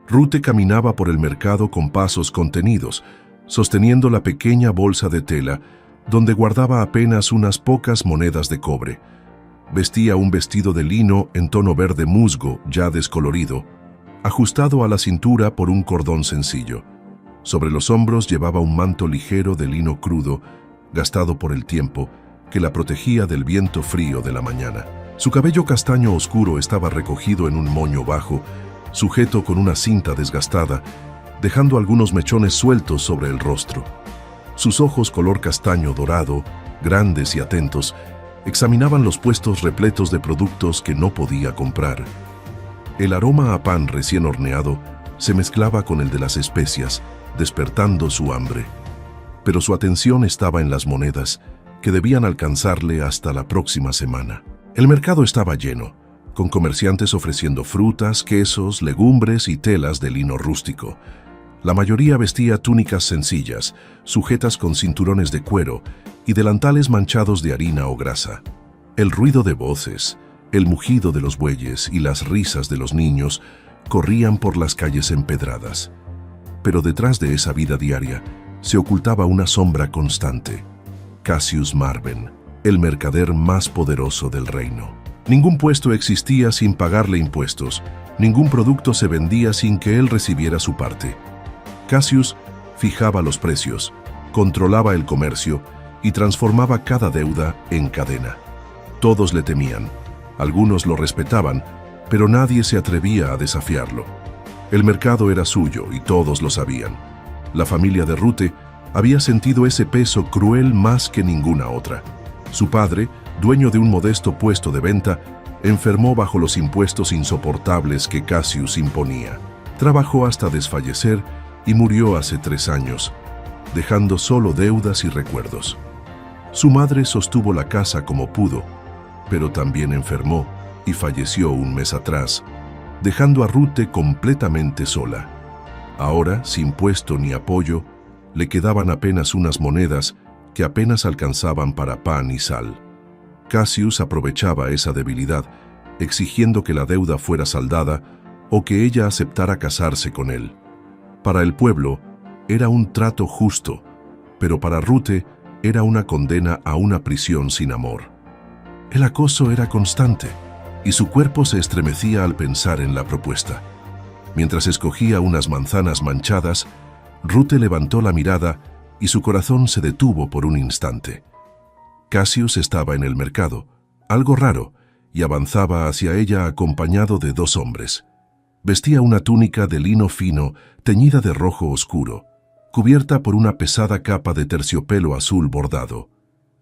Rute caminaba por el mercado con pasos contenidos, sosteniendo la pequeña bolsa de tela donde guardaba apenas unas pocas monedas de cobre. Vestía un vestido de lino en tono verde musgo, ya descolorido, ajustado a la cintura por un cordón sencillo. Sobre los hombros llevaba un manto ligero de lino crudo, gastado por el tiempo, que la protegía del viento frío de la mañana. Su cabello castaño oscuro estaba recogido en un moño bajo, sujeto con una cinta desgastada, dejando algunos mechones sueltos sobre el rostro. Sus ojos color castaño dorado, grandes y atentos, examinaban los puestos repletos de productos que no podía comprar. El aroma a pan recién horneado se mezclaba con el de las especias, despertando su hambre. Pero su atención estaba en las monedas, que debían alcanzarle hasta la próxima semana. El mercado estaba lleno, con comerciantes ofreciendo frutas, quesos, legumbres y telas de lino rústico. La mayoría vestía túnicas sencillas, sujetas con cinturones de cuero y delantales manchados de harina o grasa. El ruido de voces, el mugido de los bueyes y las risas de los niños corrían por las calles empedradas. Pero detrás de esa vida diaria se ocultaba una sombra constante: Cassius Marven, el mercader más poderoso del reino. Ningún puesto existía sin pagarle impuestos, ningún producto se vendía sin que él recibiera su parte. Cassius fijaba los precios, controlaba el comercio y transformaba cada deuda en cadena. Todos le temían, algunos lo respetaban, pero nadie se atrevía a desafiarlo. El mercado era suyo y todos lo sabían. La familia de Rute había sentido ese peso cruel más que ninguna otra. Su padre, dueño de un modesto puesto de venta, enfermó bajo los impuestos insoportables que Cassius imponía. Trabajó hasta desfallecer y murió hace 3 años, dejando solo deudas y recuerdos. Su madre sostuvo la casa como pudo, pero también enfermó y falleció un mes atrás, dejando a Rute completamente sola. Ahora, sin puesto ni apoyo, le quedaban apenas unas monedas que apenas alcanzaban para pan y sal. Cassius aprovechaba esa debilidad, exigiendo que la deuda fuera saldada o que ella aceptara casarse con él. Para el pueblo era un trato justo, pero para Rute era una condena a una prisión sin amor. El acoso era constante, y su cuerpo se estremecía al pensar en la propuesta. Mientras escogía unas manzanas manchadas, Rute levantó la mirada y su corazón se detuvo por un instante. Cassius estaba en el mercado, algo raro, y avanzaba hacia ella acompañado de 2 hombres. Vestía una túnica de lino fino, teñida de rojo oscuro, cubierta por una pesada capa de terciopelo azul bordado.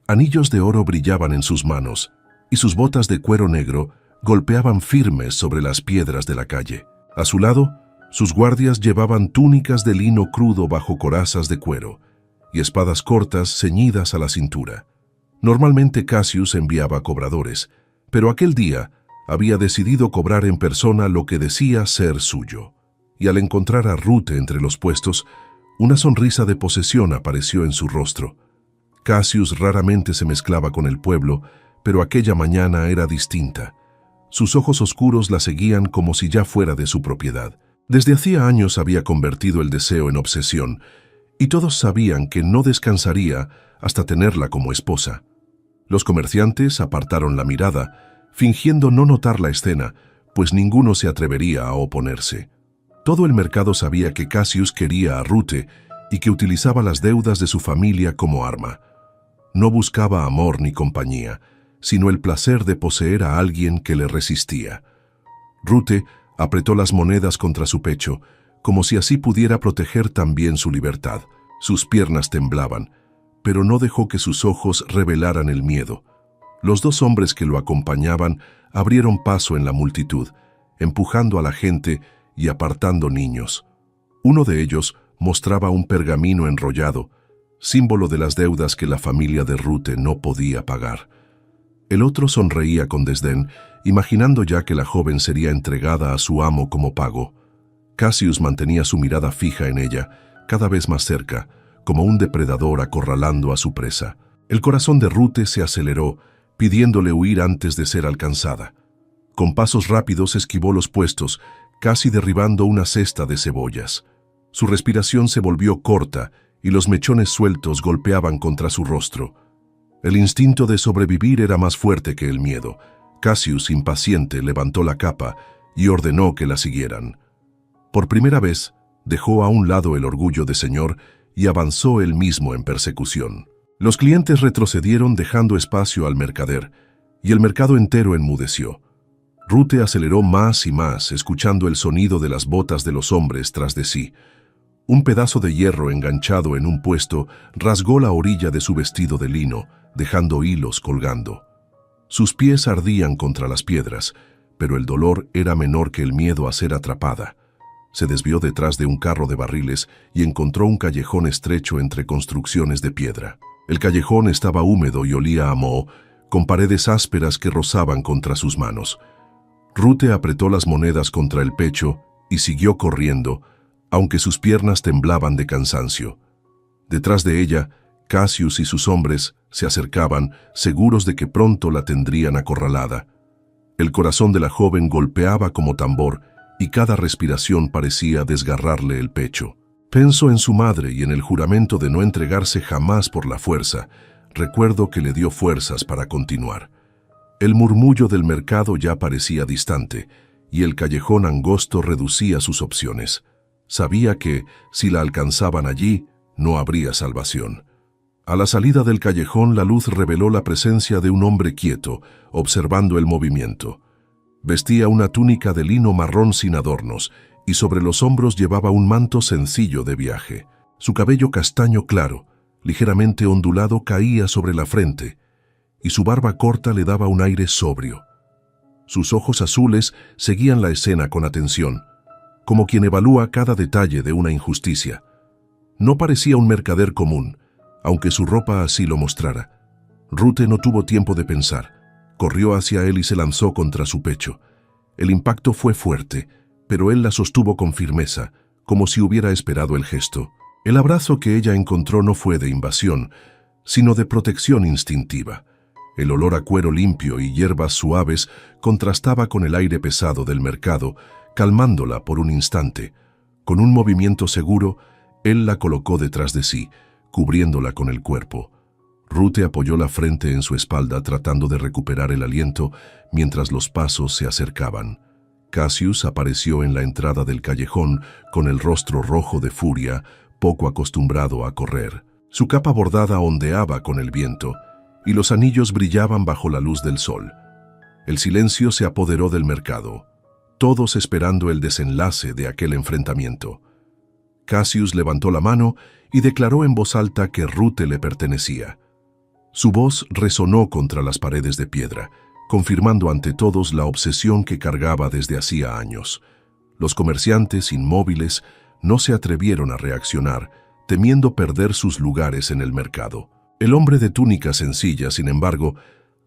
Anillos de oro brillaban en sus manos, y sus botas de cuero negro golpeaban firmes sobre las piedras de la calle. A su lado, sus guardias llevaban túnicas de lino crudo bajo corazas de cuero y espadas cortas ceñidas a la cintura. Normalmente Cassius enviaba cobradores, pero aquel día había decidido cobrar en persona lo que decía ser suyo. Y al encontrar a Rute entre los puestos, una sonrisa de posesión apareció en su rostro. Cassius raramente se mezclaba con el pueblo, pero aquella mañana era distinta. Sus ojos oscuros la seguían como si ya fuera de su propiedad. Desde hacía años había convertido el deseo en obsesión, y todos sabían que no descansaría hasta tenerla como esposa. Los comerciantes apartaron la mirada, fingiendo no notar la escena, pues ninguno se atrevería a oponerse. Todo el mercado sabía que Cassius quería a Rute y que utilizaba las deudas de su familia como arma. No buscaba amor ni compañía, sino el placer de poseer a alguien que le resistía. Rute apretó las monedas contra su pecho, como si así pudiera proteger también su libertad. Sus piernas temblaban, pero no dejó que sus ojos revelaran el miedo. Los 2 hombres que lo acompañaban abrieron paso en la multitud, empujando a la gente y apartando niños. Uno de ellos mostraba un pergamino enrollado, símbolo de las deudas que la familia de Rute no podía pagar. El otro sonreía con desdén, imaginando ya que la joven sería entregada a su amo como pago. Cassius mantenía su mirada fija en ella, cada vez más cerca, como un depredador acorralando a su presa. El corazón de Rute se aceleró, pidiéndole huir antes de ser alcanzada. Con pasos rápidos esquivó los puestos, casi derribando una cesta de cebollas. Su respiración se volvió corta y los mechones sueltos golpeaban contra su rostro. El instinto de sobrevivir era más fuerte que el miedo. Cassius, impaciente, levantó la capa y ordenó que la siguieran. Por primera vez, dejó a un lado el orgullo de señor y avanzó él mismo en persecución. Los clientes retrocedieron dejando espacio al mercader, y el mercado entero enmudeció. Rute aceleró más y más, escuchando el sonido de las botas de los hombres tras de sí. Un pedazo de hierro enganchado en un puesto rasgó la orilla de su vestido de lino, dejando hilos colgando. Sus pies ardían contra las piedras, pero el dolor era menor que el miedo a ser atrapada. Se desvió detrás de un carro de barriles y encontró un callejón estrecho entre construcciones de piedra. El callejón estaba húmedo y olía a moho, con paredes ásperas que rozaban contra sus manos. Rute apretó las monedas contra el pecho y siguió corriendo, aunque sus piernas temblaban de cansancio. Detrás de ella, Cassius y sus hombres se acercaban, seguros de que pronto la tendrían acorralada. El corazón de la joven golpeaba como tambor y cada respiración parecía desgarrarle el pecho. Pensó en su madre y en el juramento de no entregarse jamás por la fuerza. Recuerdo que le dio fuerzas para continuar. El murmullo del mercado ya parecía distante y el callejón angosto reducía sus opciones. Sabía que, si la alcanzaban allí, no habría salvación. A la salida del callejón, la luz reveló la presencia de un hombre quieto, observando el movimiento. Vestía una túnica de lino marrón sin adornos, y sobre los hombros llevaba un manto sencillo de viaje. Su cabello castaño claro, ligeramente ondulado, caía sobre la frente, y su barba corta le daba un aire sobrio. Sus ojos azules seguían la escena con atención, como quien evalúa cada detalle de una injusticia. No parecía un mercader común, aunque su ropa así lo mostrara. Rute no tuvo tiempo de pensar. Corrió hacia él y se lanzó contra su pecho. El impacto fue fuerte, pero él la sostuvo con firmeza, como si hubiera esperado el gesto. El abrazo que ella encontró no fue de invasión, sino de protección instintiva. El olor a cuero limpio y hierbas suaves contrastaba con el aire pesado del mercado, calmándola por un instante. Con un movimiento seguro, él la colocó detrás de sí, cubriéndola con el cuerpo. Rute apoyó la frente en su espalda tratando de recuperar el aliento mientras los pasos se acercaban. Cassius apareció en la entrada del callejón con el rostro rojo de furia, poco acostumbrado a correr. Su capa bordada ondeaba con el viento y los anillos brillaban bajo la luz del sol. El silencio se apoderó del mercado, todos esperando el desenlace de aquel enfrentamiento. Cassius levantó la mano y declaró en voz alta que Rute le pertenecía. Su voz resonó contra las paredes de piedra, confirmando ante todos la obsesión que cargaba desde hacía años. Los comerciantes inmóviles no se atrevieron a reaccionar, temiendo perder sus lugares en el mercado. El hombre de túnica sencilla, sin embargo,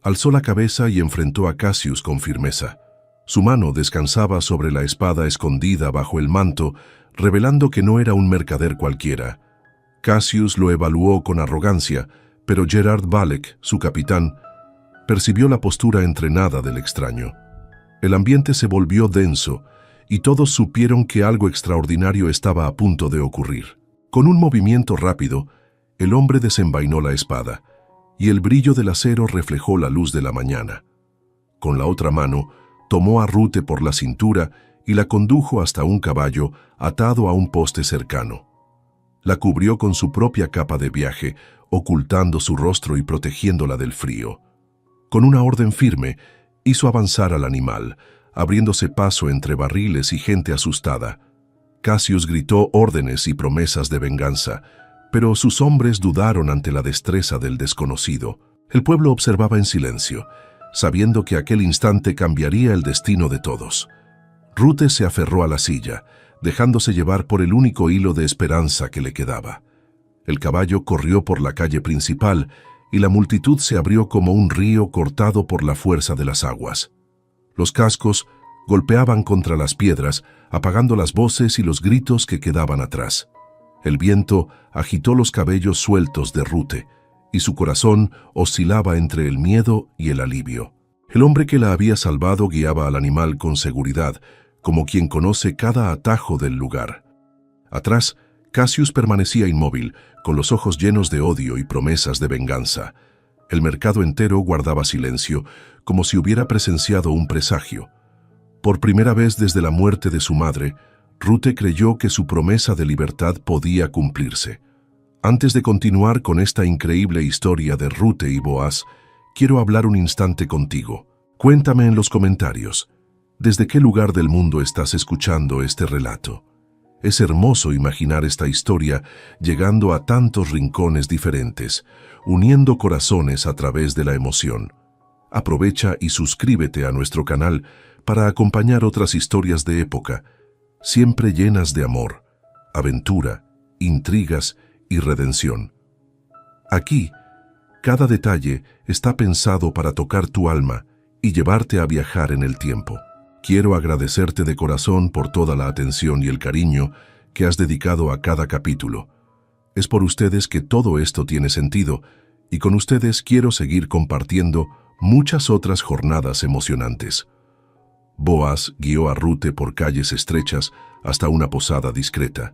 alzó la cabeza y enfrentó a Cassius con firmeza. Su mano descansaba sobre la espada escondida bajo el manto, revelando que no era un mercader cualquiera. Cassius lo evaluó con arrogancia, pero Gerard Valek, su capitán, percibió la postura entrenada del extraño. El ambiente se volvió denso, y todos supieron que algo extraordinario estaba a punto de ocurrir. Con un movimiento rápido, el hombre desenvainó la espada, y el brillo del acero reflejó la luz de la mañana. Con la otra mano, tomó a Rute por la cintura y la condujo hasta un caballo atado a un poste cercano. La cubrió con su propia capa de viaje, ocultando su rostro y protegiéndola del frío. Con una orden firme, hizo avanzar al animal, abriéndose paso entre barriles y gente asustada. Cassius gritó órdenes y promesas de venganza, pero sus hombres dudaron ante la destreza del desconocido. El pueblo observaba en silencio, sabiendo que aquel instante cambiaría el destino de todos. Rute se aferró a la silla, dejándose llevar por el único hilo de esperanza que le quedaba. El caballo corrió por la calle principal y la multitud se abrió como un río cortado por la fuerza de las aguas. Los cascos golpeaban contra las piedras, apagando las voces y los gritos que quedaban atrás. El viento agitó los cabellos sueltos de Rute, y su corazón oscilaba entre el miedo y el alivio. El hombre que la había salvado guiaba al animal con seguridad, como quien conoce cada atajo del lugar. Atrás, Cassius permanecía inmóvil, con los ojos llenos de odio y promesas de venganza. El mercado entero guardaba silencio, como si hubiera presenciado un presagio. Por primera vez desde la muerte de su madre, Rute creyó que su promesa de libertad podía cumplirse. Antes de continuar con esta increíble historia de Rute y Boaz, quiero hablar un instante contigo. Cuéntame en los comentarios, ¿desde qué lugar del mundo estás escuchando este relato? Es hermoso imaginar esta historia llegando a tantos rincones diferentes, uniendo corazones a través de la emoción. Aprovecha y suscríbete a nuestro canal para acompañar otras historias de época, siempre llenas de amor, aventura, intrigas y redención. Aquí, cada detalle está pensado para tocar tu alma y llevarte a viajar en el tiempo. Quiero agradecerte de corazón por toda la atención y el cariño que has dedicado a cada capítulo. Es por ustedes que todo esto tiene sentido, y con ustedes quiero seguir compartiendo muchas otras jornadas emocionantes. Boaz guió a Rute por calles estrechas hasta una posada discreta,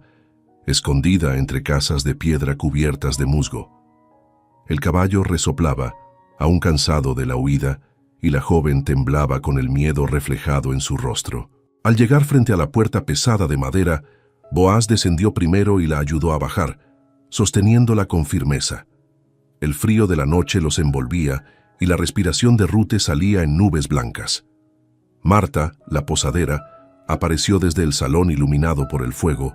escondida entre casas de piedra cubiertas de musgo. El caballo resoplaba, aún cansado de la huida, y la joven temblaba con el miedo reflejado en su rostro. Al llegar frente a la puerta pesada de madera, Boaz descendió primero y la ayudó a bajar, sosteniéndola con firmeza. El frío de la noche los envolvía y la respiración de Rute salía en nubes blancas. Marta, la posadera, apareció desde el salón iluminado por el fuego,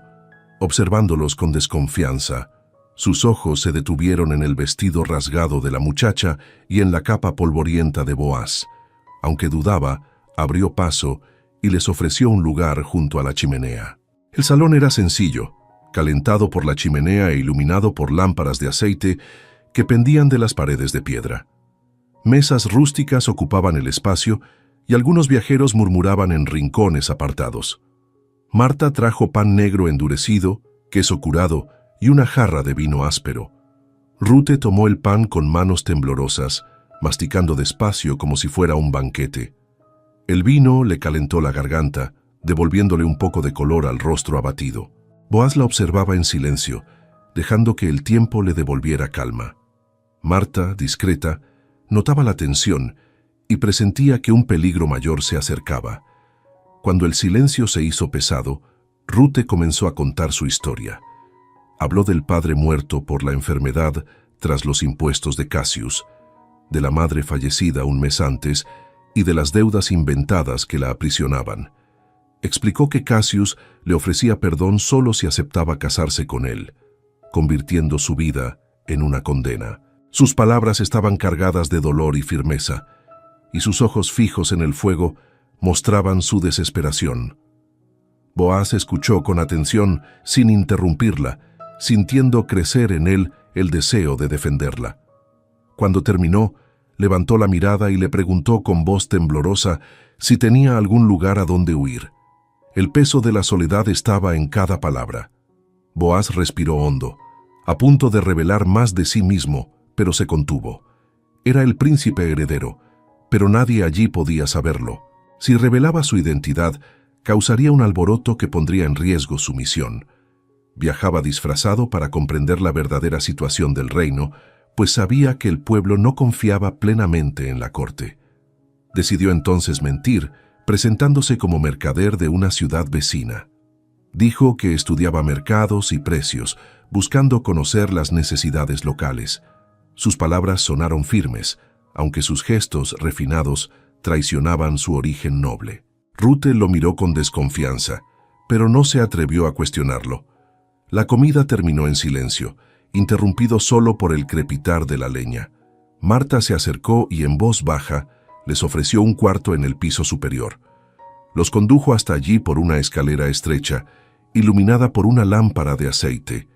observándolos con desconfianza. Sus ojos se detuvieron en el vestido rasgado de la muchacha y en la capa polvorienta de Boaz. Aunque dudaba, abrió paso y les ofreció un lugar junto a la chimenea. El salón era sencillo, calentado por la chimenea e iluminado por lámparas de aceite que pendían de las paredes de piedra. Mesas rústicas ocupaban el espacio y algunos viajeros murmuraban en rincones apartados. Marta trajo pan negro endurecido, queso curado y una jarra de vino áspero. Rute tomó el pan con manos temblorosas, masticando despacio como si fuera un banquete. El vino le calentó la garganta, devolviéndole un poco de color al rostro abatido. Boaz la observaba en silencio, dejando que el tiempo le devolviera calma. Marta, discreta, notaba la tensión y presentía que un peligro mayor se acercaba. Cuando el silencio se hizo pesado, Rute comenzó a contar su historia. Habló del padre muerto por la enfermedad tras los impuestos de Cassius, de la madre fallecida un mes antes y de las deudas inventadas que la aprisionaban. Explicó que Cassius le ofrecía perdón solo si aceptaba casarse con él, convirtiendo su vida en una condena. Sus palabras estaban cargadas de dolor y firmeza, y sus ojos fijos en el fuego mostraban su desesperación. Boaz escuchó con atención sin interrumpirla, sintiendo crecer en él el deseo de defenderla. Cuando terminó, levantó la mirada y le preguntó con voz temblorosa si tenía algún lugar a donde huir. El peso de la soledad estaba en cada palabra. Boaz respiró hondo, a punto de revelar más de sí mismo, pero se contuvo. Era el príncipe heredero, pero nadie allí podía saberlo. Si revelaba su identidad, causaría un alboroto que pondría en riesgo su misión. Viajaba disfrazado para comprender la verdadera situación del reino, pues sabía que el pueblo no confiaba plenamente en la corte. Decidió entonces mentir, presentándose como mercader de una ciudad vecina. Dijo que estudiaba mercados y precios, buscando conocer las necesidades locales. Sus palabras sonaron firmes, aunque sus gestos refinados traicionaban su origen noble. Rute lo miró con desconfianza, pero no se atrevió a cuestionarlo. La comida terminó en silencio, interrumpido solo por el crepitar de la leña. Marta se acercó y en voz baja les ofreció un cuarto en el piso superior. Los condujo hasta allí por una escalera estrecha, iluminada por una lámpara de aceite.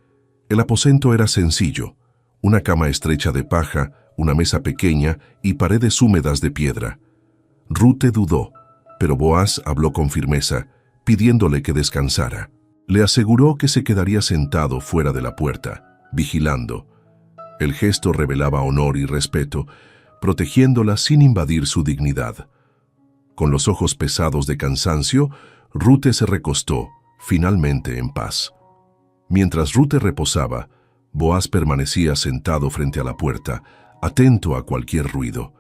El aposento era sencillo, una cama estrecha de paja, una mesa pequeña y paredes húmedas de piedra. Rute dudó, pero Boaz habló con firmeza, pidiéndole que descansara. Le aseguró que se quedaría sentado fuera de la puerta, vigilando. El gesto revelaba honor y respeto, protegiéndola sin invadir su dignidad. Con los ojos pesados de cansancio, Rute se recostó, finalmente en paz. Mientras Rute reposaba, Boaz permanecía sentado frente a la puerta, atento a cualquier ruido.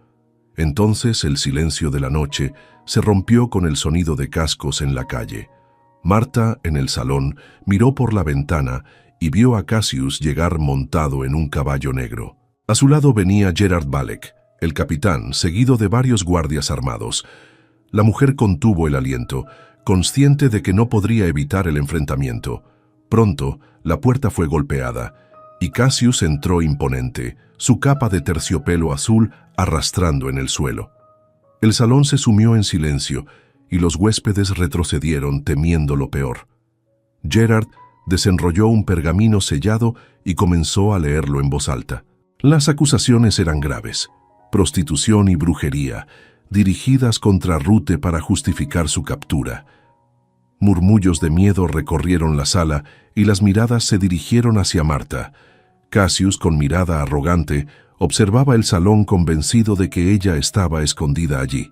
Entonces el silencio de la noche se rompió con el sonido de cascos en la calle. Marta, en el salón, miró por la ventana y vio a Cassius llegar montado en un caballo negro. A su lado venía Gerard Balek, el capitán, seguido de varios guardias armados. La mujer contuvo el aliento, consciente de que no podría evitar el enfrentamiento. Pronto, la puerta fue golpeada, y Cassius entró imponente, su capa de terciopelo azul arrastrando en el suelo. El salón se sumió en silencio, y los huéspedes retrocedieron temiendo lo peor. Gerard desenrolló un pergamino sellado y comenzó a leerlo en voz alta. Las acusaciones eran graves: prostitución y brujería, dirigidas contra Rute para justificar su captura. Murmullos de miedo recorrieron la sala y las miradas se dirigieron hacia Marta. Cassius, con mirada arrogante, observaba el salón convencido de que ella estaba escondida allí.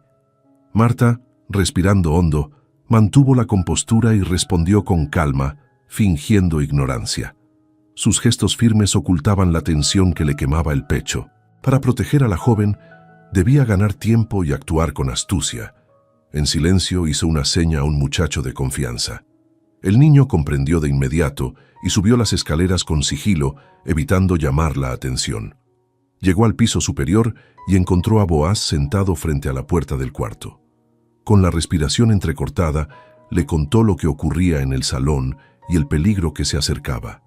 Marta, respirando hondo, mantuvo la compostura y respondió con calma, fingiendo ignorancia. Sus gestos firmes ocultaban la tensión que le quemaba el pecho. Para proteger a la joven, debía ganar tiempo y actuar con astucia. En silencio hizo una seña a un muchacho de confianza. El niño comprendió de inmediato y subió las escaleras con sigilo, evitando llamar la atención. Llegó al piso superior y encontró a Boaz sentado frente a la puerta del cuarto. Con la respiración entrecortada, le contó lo que ocurría en el salón y el peligro que se acercaba.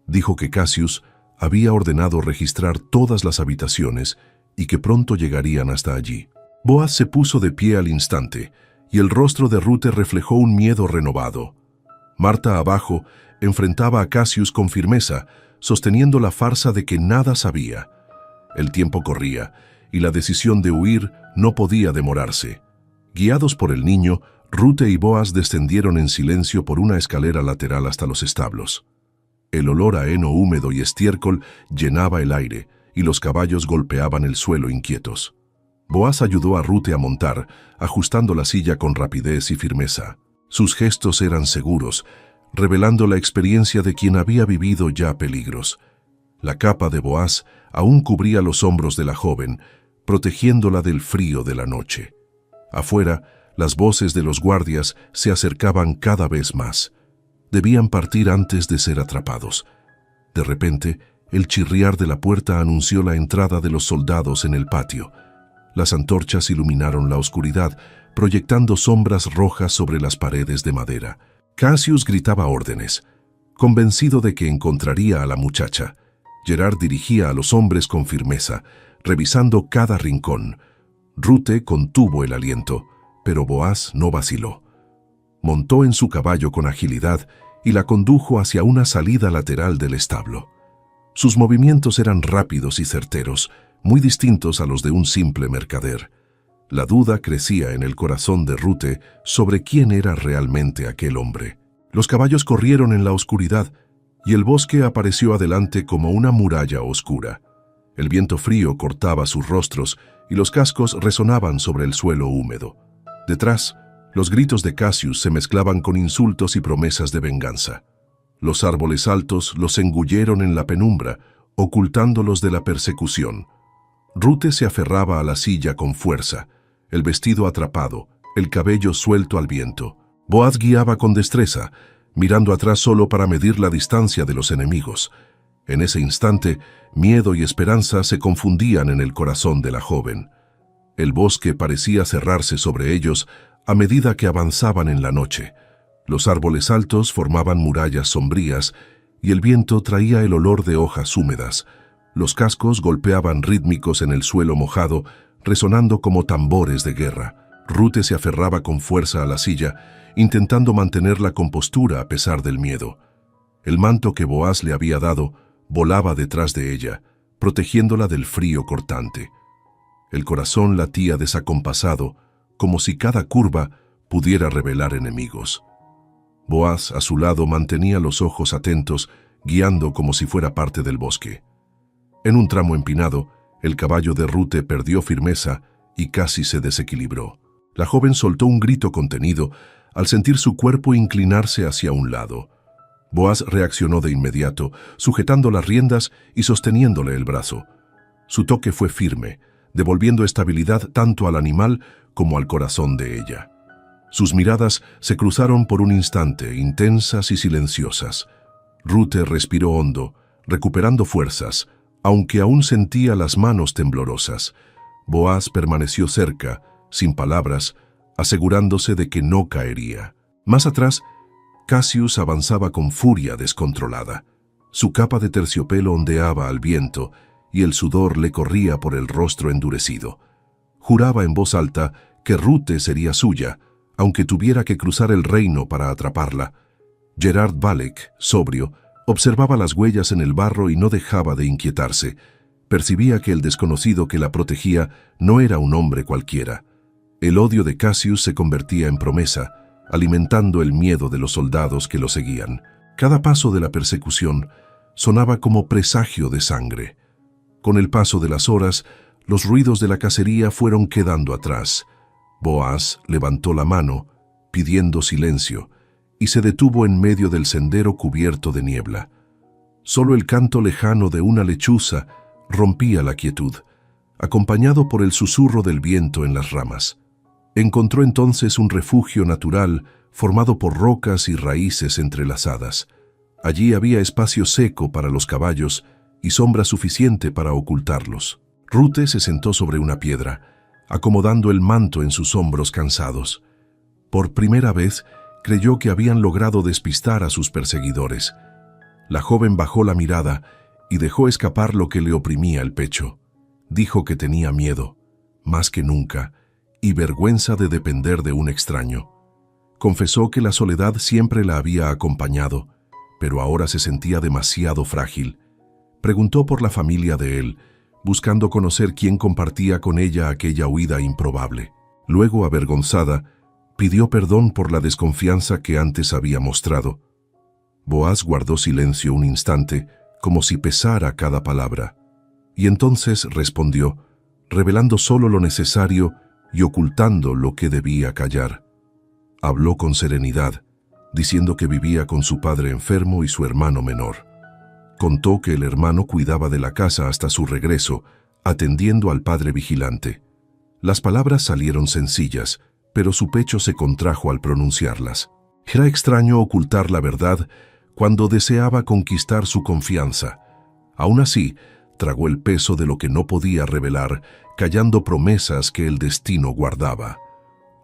Dijo que Cassius había ordenado registrar todas las habitaciones y que pronto llegarían hasta allí. Boaz se puso de pie al instante, y el rostro de Rute reflejó un miedo renovado. Marta, abajo, enfrentaba a Cassius con firmeza, sosteniendo la farsa de que nada sabía. El tiempo corría, y la decisión de huir no podía demorarse. Guiados por el niño, Rute y Boaz descendieron en silencio por una escalera lateral hasta los establos. El olor a heno húmedo y estiércol llenaba el aire, y los caballos golpeaban el suelo inquietos. Boaz ayudó a Rute a montar, ajustando la silla con rapidez y firmeza. Sus gestos eran seguros, revelando la experiencia de quien había vivido ya peligros. La capa de Boaz aún cubría los hombros de la joven, protegiéndola del frío de la noche. Afuera, las voces de los guardias se acercaban cada vez más. Debían partir antes de ser atrapados. De repente, el chirriar de la puerta anunció la entrada de los soldados en el patio. Las antorchas iluminaron la oscuridad, proyectando sombras rojas sobre las paredes de madera. Cassius gritaba órdenes. Convencido de que encontraría a la muchacha, Gerard dirigía a los hombres con firmeza, revisando cada rincón. Rute contuvo el aliento, pero Boaz no vaciló. Montó en su caballo con agilidad y la condujo hacia una salida lateral del establo. Sus movimientos eran rápidos y certeros, muy distintos a los de un simple mercader. La duda crecía en el corazón de Rute sobre quién era realmente aquel hombre. Los caballos corrieron en la oscuridad y el bosque apareció adelante como una muralla oscura. El viento frío cortaba sus rostros y los cascos resonaban sobre el suelo húmedo. Detrás, los gritos de Cassius se mezclaban con insultos y promesas de venganza. Los árboles altos los engulleron en la penumbra, ocultándolos de la persecución. Rute se aferraba a la silla con fuerza, el vestido atrapado, el cabello suelto al viento. Boaz guiaba con destreza, mirando atrás solo para medir la distancia de los enemigos. En ese instante, miedo y esperanza se confundían en el corazón de la joven. El bosque parecía cerrarse sobre ellos a medida que avanzaban en la noche. Los árboles altos formaban murallas sombrías y el viento traía el olor de hojas húmedas. Los cascos golpeaban rítmicos en el suelo mojado, resonando como tambores de guerra. Rute se aferraba con fuerza a la silla, intentando mantener la compostura a pesar del miedo. El manto que Boaz le había dado volaba detrás de ella, protegiéndola del frío cortante. El corazón latía desacompasado, como si cada curva pudiera revelar enemigos. Boaz, a su lado, mantenía los ojos atentos, guiando como si fuera parte del bosque. En un tramo empinado, el caballo de Rute perdió firmeza y casi se desequilibró. La joven soltó un grito contenido al sentir su cuerpo inclinarse hacia un lado. Boaz reaccionó de inmediato, sujetando las riendas y sosteniéndole el brazo. Su toque fue firme, devolviendo estabilidad tanto al animal como al corazón de ella. Sus miradas se cruzaron por un instante, intensas y silenciosas. Rute respiró hondo, recuperando fuerzas, aunque aún sentía las manos temblorosas. Boaz permaneció cerca, sin palabras, asegurándose de que no caería. Más atrás, Cassius avanzaba con furia descontrolada. Su capa de terciopelo ondeaba al viento y el sudor le corría por el rostro endurecido. Juraba en voz alta que Rute sería suya, aunque tuviera que cruzar el reino para atraparla. Gerard Valek, sobrio, observaba las huellas en el barro y no dejaba de inquietarse. Percibía que el desconocido que la protegía no era un hombre cualquiera. El odio de Cassius se convertía en promesa, alimentando el miedo de los soldados que lo seguían. Cada paso de la persecución sonaba como presagio de sangre. Con el paso de las horas, los ruidos de la cacería fueron quedando atrás. Boaz levantó la mano, pidiendo silencio, y se detuvo en medio del sendero cubierto de niebla. Solo el canto lejano de una lechuza rompía la quietud, acompañado por el susurro del viento en las ramas. Encontró entonces un refugio natural formado por rocas y raíces entrelazadas. Allí había espacio seco para los caballos y sombra suficiente para ocultarlos. Rute se sentó sobre una piedra, acomodando el manto en sus hombros cansados. Por primera vez, creyó que habían logrado despistar a sus perseguidores. La joven bajó la mirada y dejó escapar lo que le oprimía el pecho. Dijo que tenía miedo, más que nunca, y vergüenza de depender de un extraño. Confesó que la soledad siempre la había acompañado, pero ahora se sentía demasiado frágil. Preguntó por la familia de él, buscando conocer quién compartía con ella aquella huida improbable. Luego, avergonzada, pidió perdón por la desconfianza que antes había mostrado. Boaz guardó silencio un instante, como si pesara cada palabra, y entonces respondió, revelando solo lo necesario y ocultando lo que debía callar. Habló con serenidad, diciendo que vivía con su padre enfermo y su hermano menor. Contó que el hermano cuidaba de la casa hasta su regreso, atendiendo al padre vigilante. Las palabras salieron sencillas, pero su pecho se contrajo al pronunciarlas. Era extraño ocultar la verdad cuando deseaba conquistar su confianza. Aún así, tragó el peso de lo que no podía revelar, callando promesas que el destino guardaba.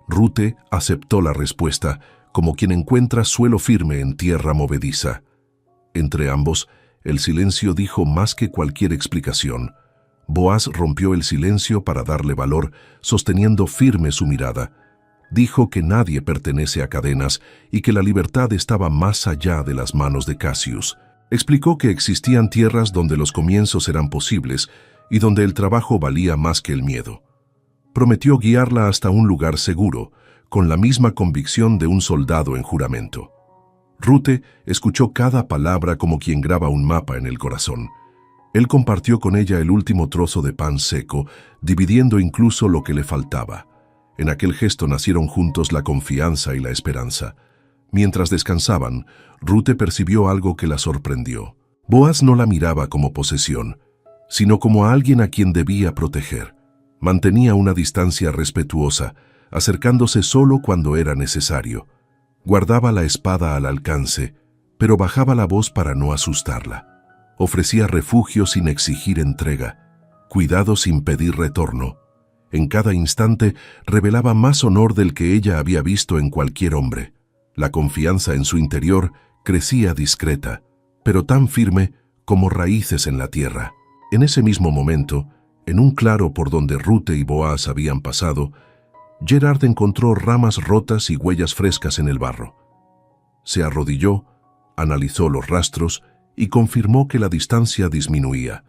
Rute aceptó la respuesta, como quien encuentra suelo firme en tierra movediza. Entre ambos, el silencio dijo más que cualquier explicación. Boaz rompió el silencio para darle valor, sosteniendo firme su mirada. Dijo que nadie pertenece a cadenas y que la libertad estaba más allá de las manos de Cassius. Explicó que existían tierras donde los comienzos eran posibles y donde el trabajo valía más que el miedo. Prometió guiarla hasta un lugar seguro, con la misma convicción de un soldado en juramento. Rute escuchó cada palabra como quien graba un mapa en el corazón. Él compartió con ella el último trozo de pan seco, dividiendo incluso lo que le faltaba. En aquel gesto nacieron juntos la confianza y la esperanza. Mientras descansaban, Rute percibió algo que la sorprendió. Boaz no la miraba como posesión, sino como a alguien a quien debía proteger. Mantenía una distancia respetuosa, acercándose solo cuando era necesario. Guardaba la espada al alcance, pero bajaba la voz para no asustarla. Ofrecía refugio sin exigir entrega, cuidado sin pedir retorno. En cada instante revelaba más honor del que ella había visto en cualquier hombre. La confianza en su interior crecía discreta, pero tan firme como raíces en la tierra. En ese mismo momento, en un claro por donde Rute y Boaz habían pasado, Gerard encontró ramas rotas y huellas frescas en el barro. Se arrodilló, analizó los rastros y confirmó que la distancia disminuía.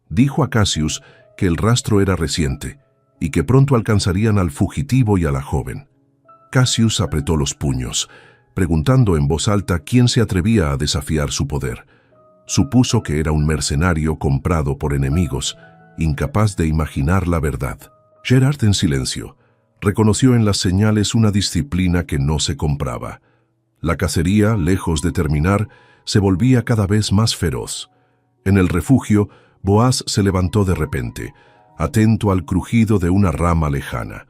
Dijo a Cassius que el rastro era reciente y que pronto alcanzarían al fugitivo y a la joven. Cassius apretó los puños, preguntando en voz alta quién se atrevía a desafiar su poder. Supuso que era un mercenario comprado por enemigos, incapaz de imaginar la verdad. Gerard en silencio, Reconoció en las señales una disciplina que no se compraba. La cacería, lejos de terminar, se volvía cada vez más feroz. En el refugio, Boaz se levantó de repente, atento al crujido de una rama lejana.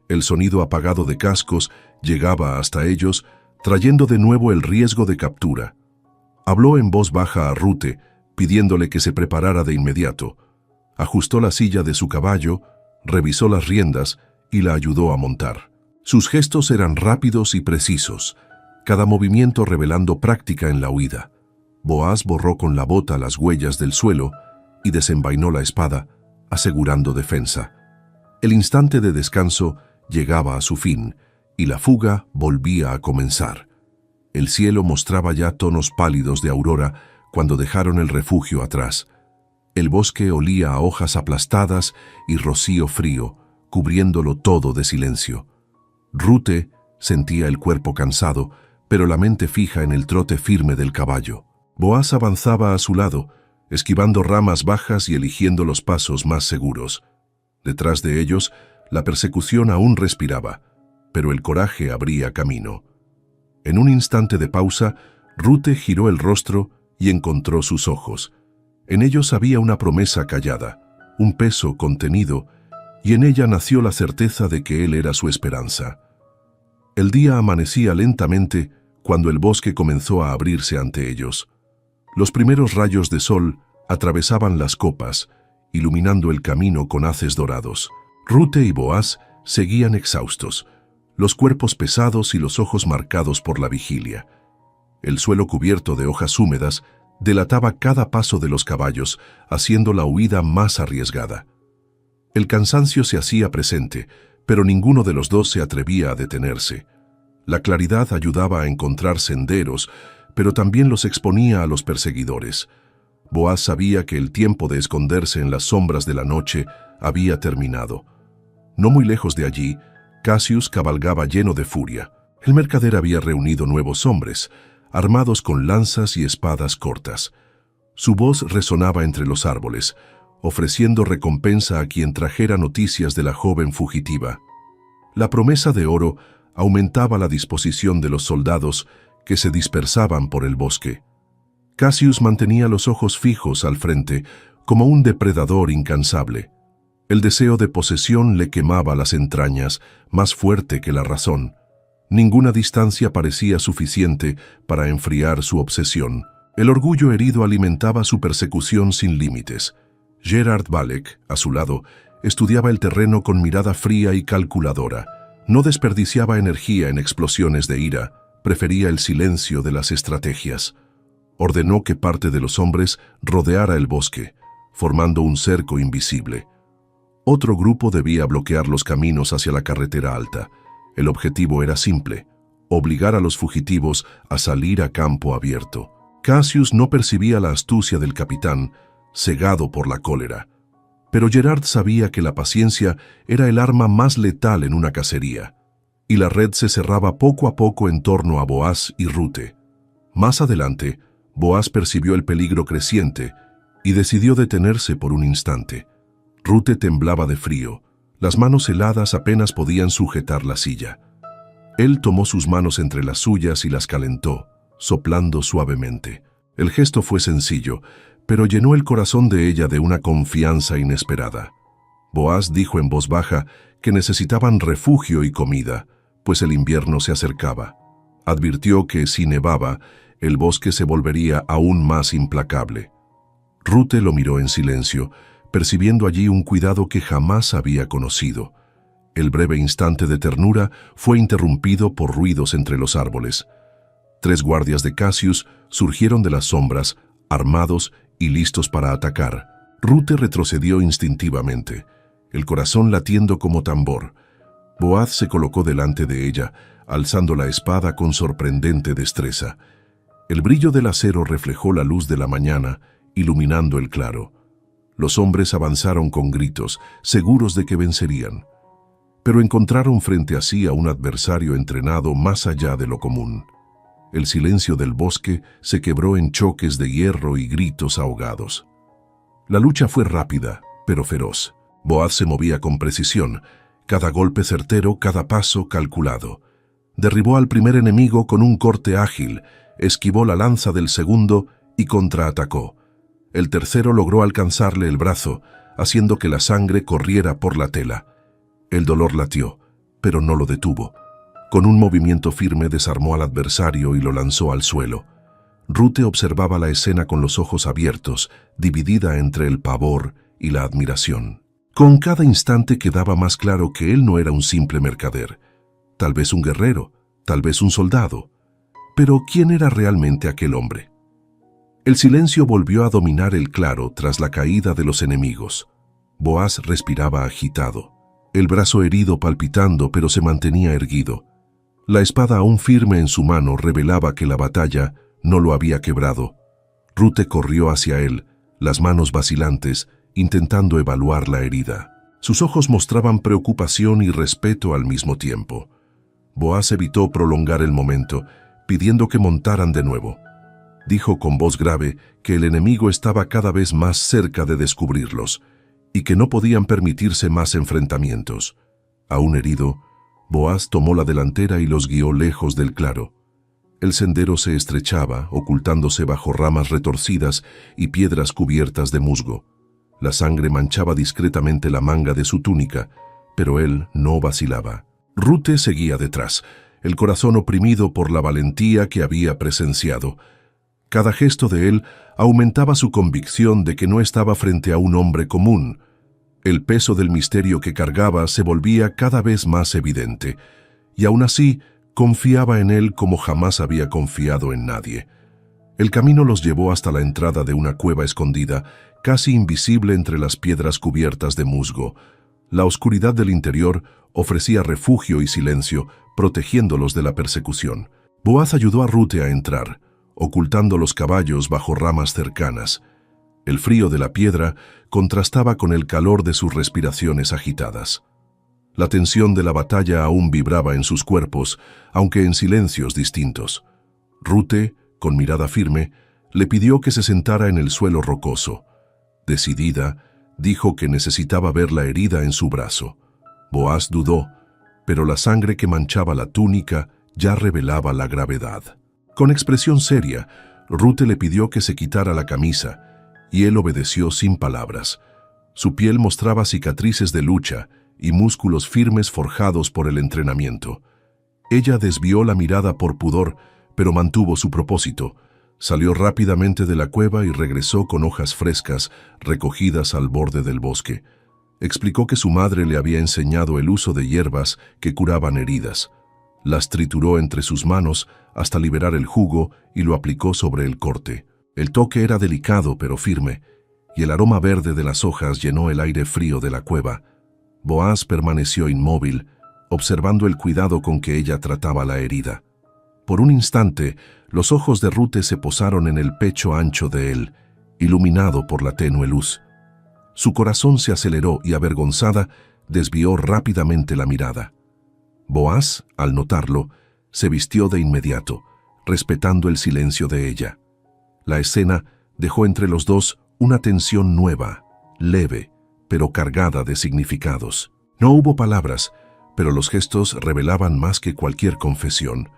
El sonido apagado de cascos llegaba hasta ellos, trayendo de nuevo el riesgo de captura. Habló en voz baja a Rute, pidiéndole que se preparara de inmediato. Ajustó la silla de su caballo, revisó las riendas y la ayudó a montar. Sus gestos eran rápidos y precisos, cada movimiento revelando práctica en la huida. Boaz borró con la bota las huellas del suelo y desenvainó la espada, asegurando defensa. El instante de descanso llegaba a su fin y la fuga volvía a comenzar. El cielo mostraba ya tonos pálidos de aurora cuando dejaron el refugio atrás. El bosque olía a hojas aplastadas y rocío frío, cubriéndolo todo de silencio. Rute sentía el cuerpo cansado, pero la mente fija en el trote firme del caballo. Boaz avanzaba a su lado, esquivando ramas bajas y eligiendo los pasos más seguros. Detrás de ellos, la persecución aún respiraba, pero el coraje abría camino. En un instante de pausa, Rute giró el rostro y encontró sus ojos. En ellos había una promesa callada, un peso contenido, y en ella nació la certeza de que él era su esperanza. El día amanecía lentamente cuando el bosque comenzó a abrirse ante ellos. Los primeros rayos de sol atravesaban las copas, iluminando el camino con haces dorados. Rute y Boaz seguían exhaustos, los cuerpos pesados y los ojos marcados por la vigilia. El suelo cubierto de hojas húmedas delataba cada paso de los caballos, haciendo la huida más arriesgada. El cansancio se hacía presente, pero ninguno de los dos se atrevía a detenerse. La claridad ayudaba a encontrar senderos, pero también los exponía a los perseguidores. Boaz sabía que el tiempo de esconderse en las sombras de la noche había terminado. No muy lejos de allí, Cassius cabalgaba lleno de furia. El mercader había reunido nuevos hombres, armados con lanzas y espadas cortas. Su voz resonaba entre los árboles, ofreciendo recompensa a quien trajera noticias de la joven fugitiva. La promesa de oro aumentaba la disposición de los soldados que se dispersaban por el bosque. Cassius mantenía los ojos fijos al frente, como un depredador incansable. El deseo de posesión le quemaba las entrañas, más fuerte que la razón. Ninguna distancia parecía suficiente para enfriar su obsesión. El orgullo herido alimentaba su persecución sin límites. Gerard Valek, a su lado, estudiaba el terreno con mirada fría y calculadora. No desperdiciaba energía en explosiones de ira, prefería el silencio de las estrategias. Ordenó que parte de los hombres rodeara el bosque, formando un cerco invisible. Otro grupo debía bloquear los caminos hacia la carretera alta. El objetivo era simple: obligar a los fugitivos a salir a campo abierto. Cassius no percibía la astucia del capitán, cegado por la cólera. Pero Gerard sabía que la paciencia era el arma más letal en una cacería, y la red se cerraba poco a poco en torno a Boaz y Rute. Más adelante, Boaz percibió el peligro creciente y decidió detenerse por un instante. Rute temblaba de frío. Las manos heladas apenas podían sujetar la silla. Él tomó sus manos entre las suyas y las calentó, soplando suavemente. El gesto fue sencillo, pero llenó el corazón de ella de una confianza inesperada. Boaz dijo en voz baja que necesitaban refugio y comida, pues el invierno se acercaba. Advirtió que si nevaba, el bosque se volvería aún más implacable. Rute lo miró en silencio, percibiendo allí un cuidado que jamás había conocido. El breve instante de ternura fue interrumpido por ruidos entre los árboles. 3 guardias de Cassius surgieron de las sombras, armados y listos para atacar. Rute retrocedió instintivamente, el corazón latiendo como tambor. Boaz se colocó delante de ella, alzando la espada con sorprendente destreza. El brillo del acero reflejó la luz de la mañana, iluminando el claro. Los hombres avanzaron con gritos, seguros de que vencerían. Pero encontraron frente a sí a un adversario entrenado más allá de lo común. El silencio del bosque se quebró en choques de hierro y gritos ahogados. La lucha fue rápida, pero feroz. Boaz se movía con precisión, cada golpe certero, cada paso calculado. Derribó al primer enemigo con un corte ágil, esquivó la lanza del segundo y contraatacó. El tercero logró alcanzarle el brazo, haciendo que la sangre corriera por la tela. El dolor latió, pero no lo detuvo. Con un movimiento firme desarmó al adversario y lo lanzó al suelo. Ruth observaba la escena con los ojos abiertos, dividida entre el pavor y la admiración. Con cada instante quedaba más claro que él no era un simple mercader, tal vez un guerrero, tal vez un soldado. Pero ¿quién era realmente aquel hombre? El silencio volvió a dominar el claro tras la caída de los enemigos. Boaz respiraba agitado, el brazo herido palpitando, pero se mantenía erguido. La espada aún firme en su mano revelaba que la batalla no lo había quebrado. Ruth corrió hacia él, las manos vacilantes, intentando evaluar la herida. Sus ojos mostraban preocupación y respeto al mismo tiempo. Boaz evitó prolongar el momento, pidiendo que montaran de nuevo. Dijo con voz grave que el enemigo estaba cada vez más cerca de descubrirlos y que no podían permitirse más enfrentamientos. Aún herido, Boaz tomó la delantera y los guió lejos del claro. El sendero se estrechaba, ocultándose bajo ramas retorcidas y piedras cubiertas de musgo. La sangre manchaba discretamente la manga de su túnica, pero él no vacilaba. Ruth seguía detrás, el corazón oprimido por la valentía que había presenciado. Cada gesto de él aumentaba su convicción de que no estaba frente a un hombre común. El peso del misterio que cargaba se volvía cada vez más evidente, y aún así confiaba en él como jamás había confiado en nadie. El camino los llevó hasta la entrada de una cueva escondida, casi invisible entre las piedras cubiertas de musgo. La oscuridad del interior ofrecía refugio y silencio, protegiéndolos de la persecución. Boaz ayudó a Ruth a entrar, ocultando los caballos bajo ramas cercanas. El frío de la piedra contrastaba con el calor de sus respiraciones agitadas. La tensión de la batalla aún vibraba en sus cuerpos, aunque en silencios distintos. Ruth, con mirada firme, le pidió que se sentara en el suelo rocoso. Decidida, dijo que necesitaba ver la herida en su brazo. Boaz dudó, pero la sangre que manchaba la túnica ya revelaba la gravedad. Con expresión seria, Ruth le pidió que se quitara la camisa, y él obedeció sin palabras. Su piel mostraba cicatrices de lucha y músculos firmes forjados por el entrenamiento. Ella desvió la mirada por pudor, pero mantuvo su propósito. Salió rápidamente de la cueva y regresó con hojas frescas recogidas al borde del bosque. Explicó que su madre le había enseñado el uso de hierbas que curaban heridas. Las trituró entre sus manos hasta liberar el jugo y lo aplicó sobre el corte. El toque era delicado pero firme, y el aroma verde de las hojas llenó el aire frío de la cueva. Boaz permaneció inmóvil, observando el cuidado con que ella trataba la herida. Por un instante, los ojos de Ruth se posaron en el pecho ancho de él, iluminado por la tenue luz. Su corazón se aceleró y, avergonzada, desvió rápidamente la mirada. Boaz, al notarlo, se vistió de inmediato, respetando el silencio de ella. La escena dejó entre los dos una tensión nueva, leve, pero cargada de significados. No hubo palabras, pero los gestos revelaban más que cualquier confesión.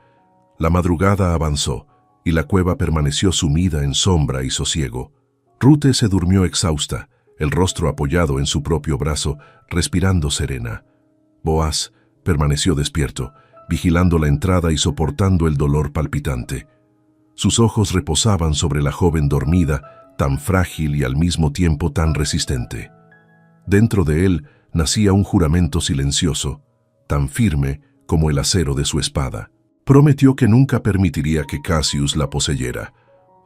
La madrugada avanzó, y la cueva permaneció sumida en sombra y sosiego. Ruth se durmió exhausta, el rostro apoyado en su propio brazo, respirando serena. Boaz permaneció despierto, vigilando la entrada y soportando el dolor palpitante. Sus ojos reposaban sobre la joven dormida, tan frágil y al mismo tiempo tan resistente. Dentro de él nacía un juramento silencioso, tan firme como el acero de su espada. Prometió que nunca permitiría que Cassius la poseyera,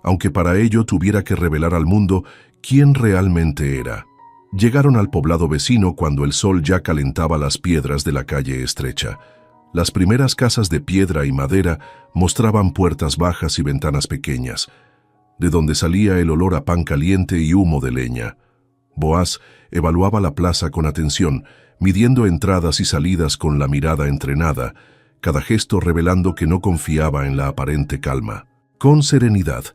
aunque para ello tuviera que revelar al mundo quién realmente era. Llegaron al poblado vecino cuando el sol ya calentaba las piedras de la calle estrecha. Las primeras casas de piedra y madera mostraban puertas bajas y ventanas pequeñas, de donde salía el olor a pan caliente y humo de leña. Boaz evaluaba la plaza con atención, midiendo entradas y salidas con la mirada entrenada, cada gesto revelando que no confiaba en la aparente calma. Con serenidad,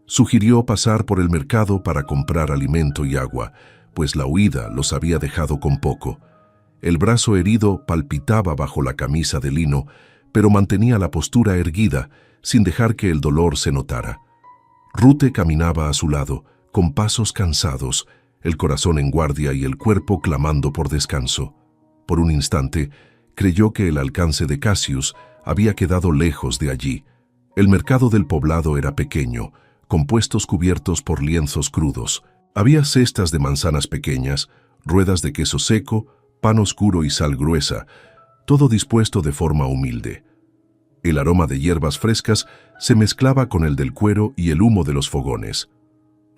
sugirió pasar por el mercado para comprar alimento y agua, pues la huida los había dejado con poco. El brazo herido palpitaba bajo la camisa de lino, pero mantenía la postura erguida, sin dejar que el dolor se notara. Ruth caminaba a su lado, con pasos cansados, el corazón en guardia y el cuerpo clamando por descanso. Por un instante, creyó que el alcance de Cassius había quedado lejos de allí. El mercado del poblado era pequeño, con puestos cubiertos por lienzos crudos. Había cestas de manzanas pequeñas, ruedas de queso seco, pan oscuro y sal gruesa, todo dispuesto de forma humilde. El aroma de hierbas frescas se mezclaba con el del cuero y el humo de los fogones.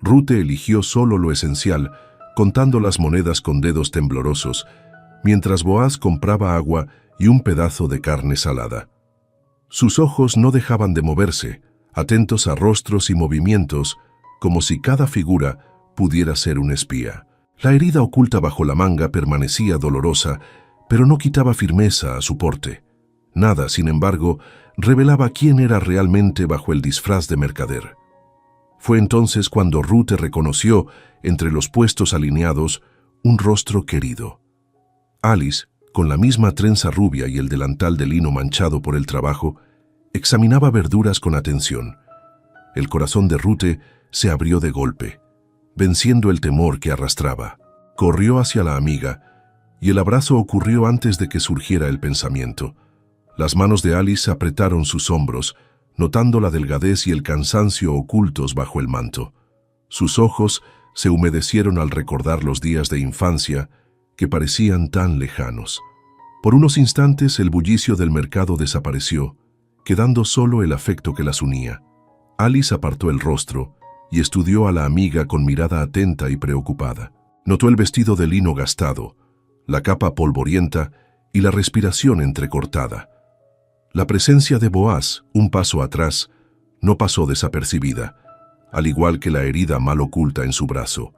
Ruth eligió solo lo esencial, contando las monedas con dedos temblorosos, mientras Boaz compraba agua y un pedazo de carne salada. Sus ojos no dejaban de moverse, atentos a rostros y movimientos, como si cada figura pudiera ser un espía. La herida oculta bajo la manga permanecía dolorosa, pero no quitaba firmeza a su porte. Nada, sin embargo, revelaba quién era realmente bajo el disfraz de mercader. Fue entonces cuando Ruth reconoció, entre los puestos alineados, un rostro querido. Alice, con la misma trenza rubia y el delantal de lino manchado por el trabajo, examinaba verduras con atención. El corazón de Ruth se abrió de golpe, venciendo el temor que arrastraba. Corrió hacia la amiga, y el abrazo ocurrió antes de que surgiera el pensamiento. Las manos de Alice apretaron sus hombros, notando la delgadez y el cansancio ocultos bajo el manto. Sus ojos se humedecieron al recordar los días de infancia que parecían tan lejanos. Por unos instantes el bullicio del mercado desapareció, quedando solo el afecto que las unía. Alice apartó el rostro y estudió a la amiga con mirada atenta y preocupada. Notó el vestido de lino gastado, la capa polvorienta y la respiración entrecortada. La presencia de Boaz, un paso atrás, no pasó desapercibida, al igual que la herida mal oculta en su brazo.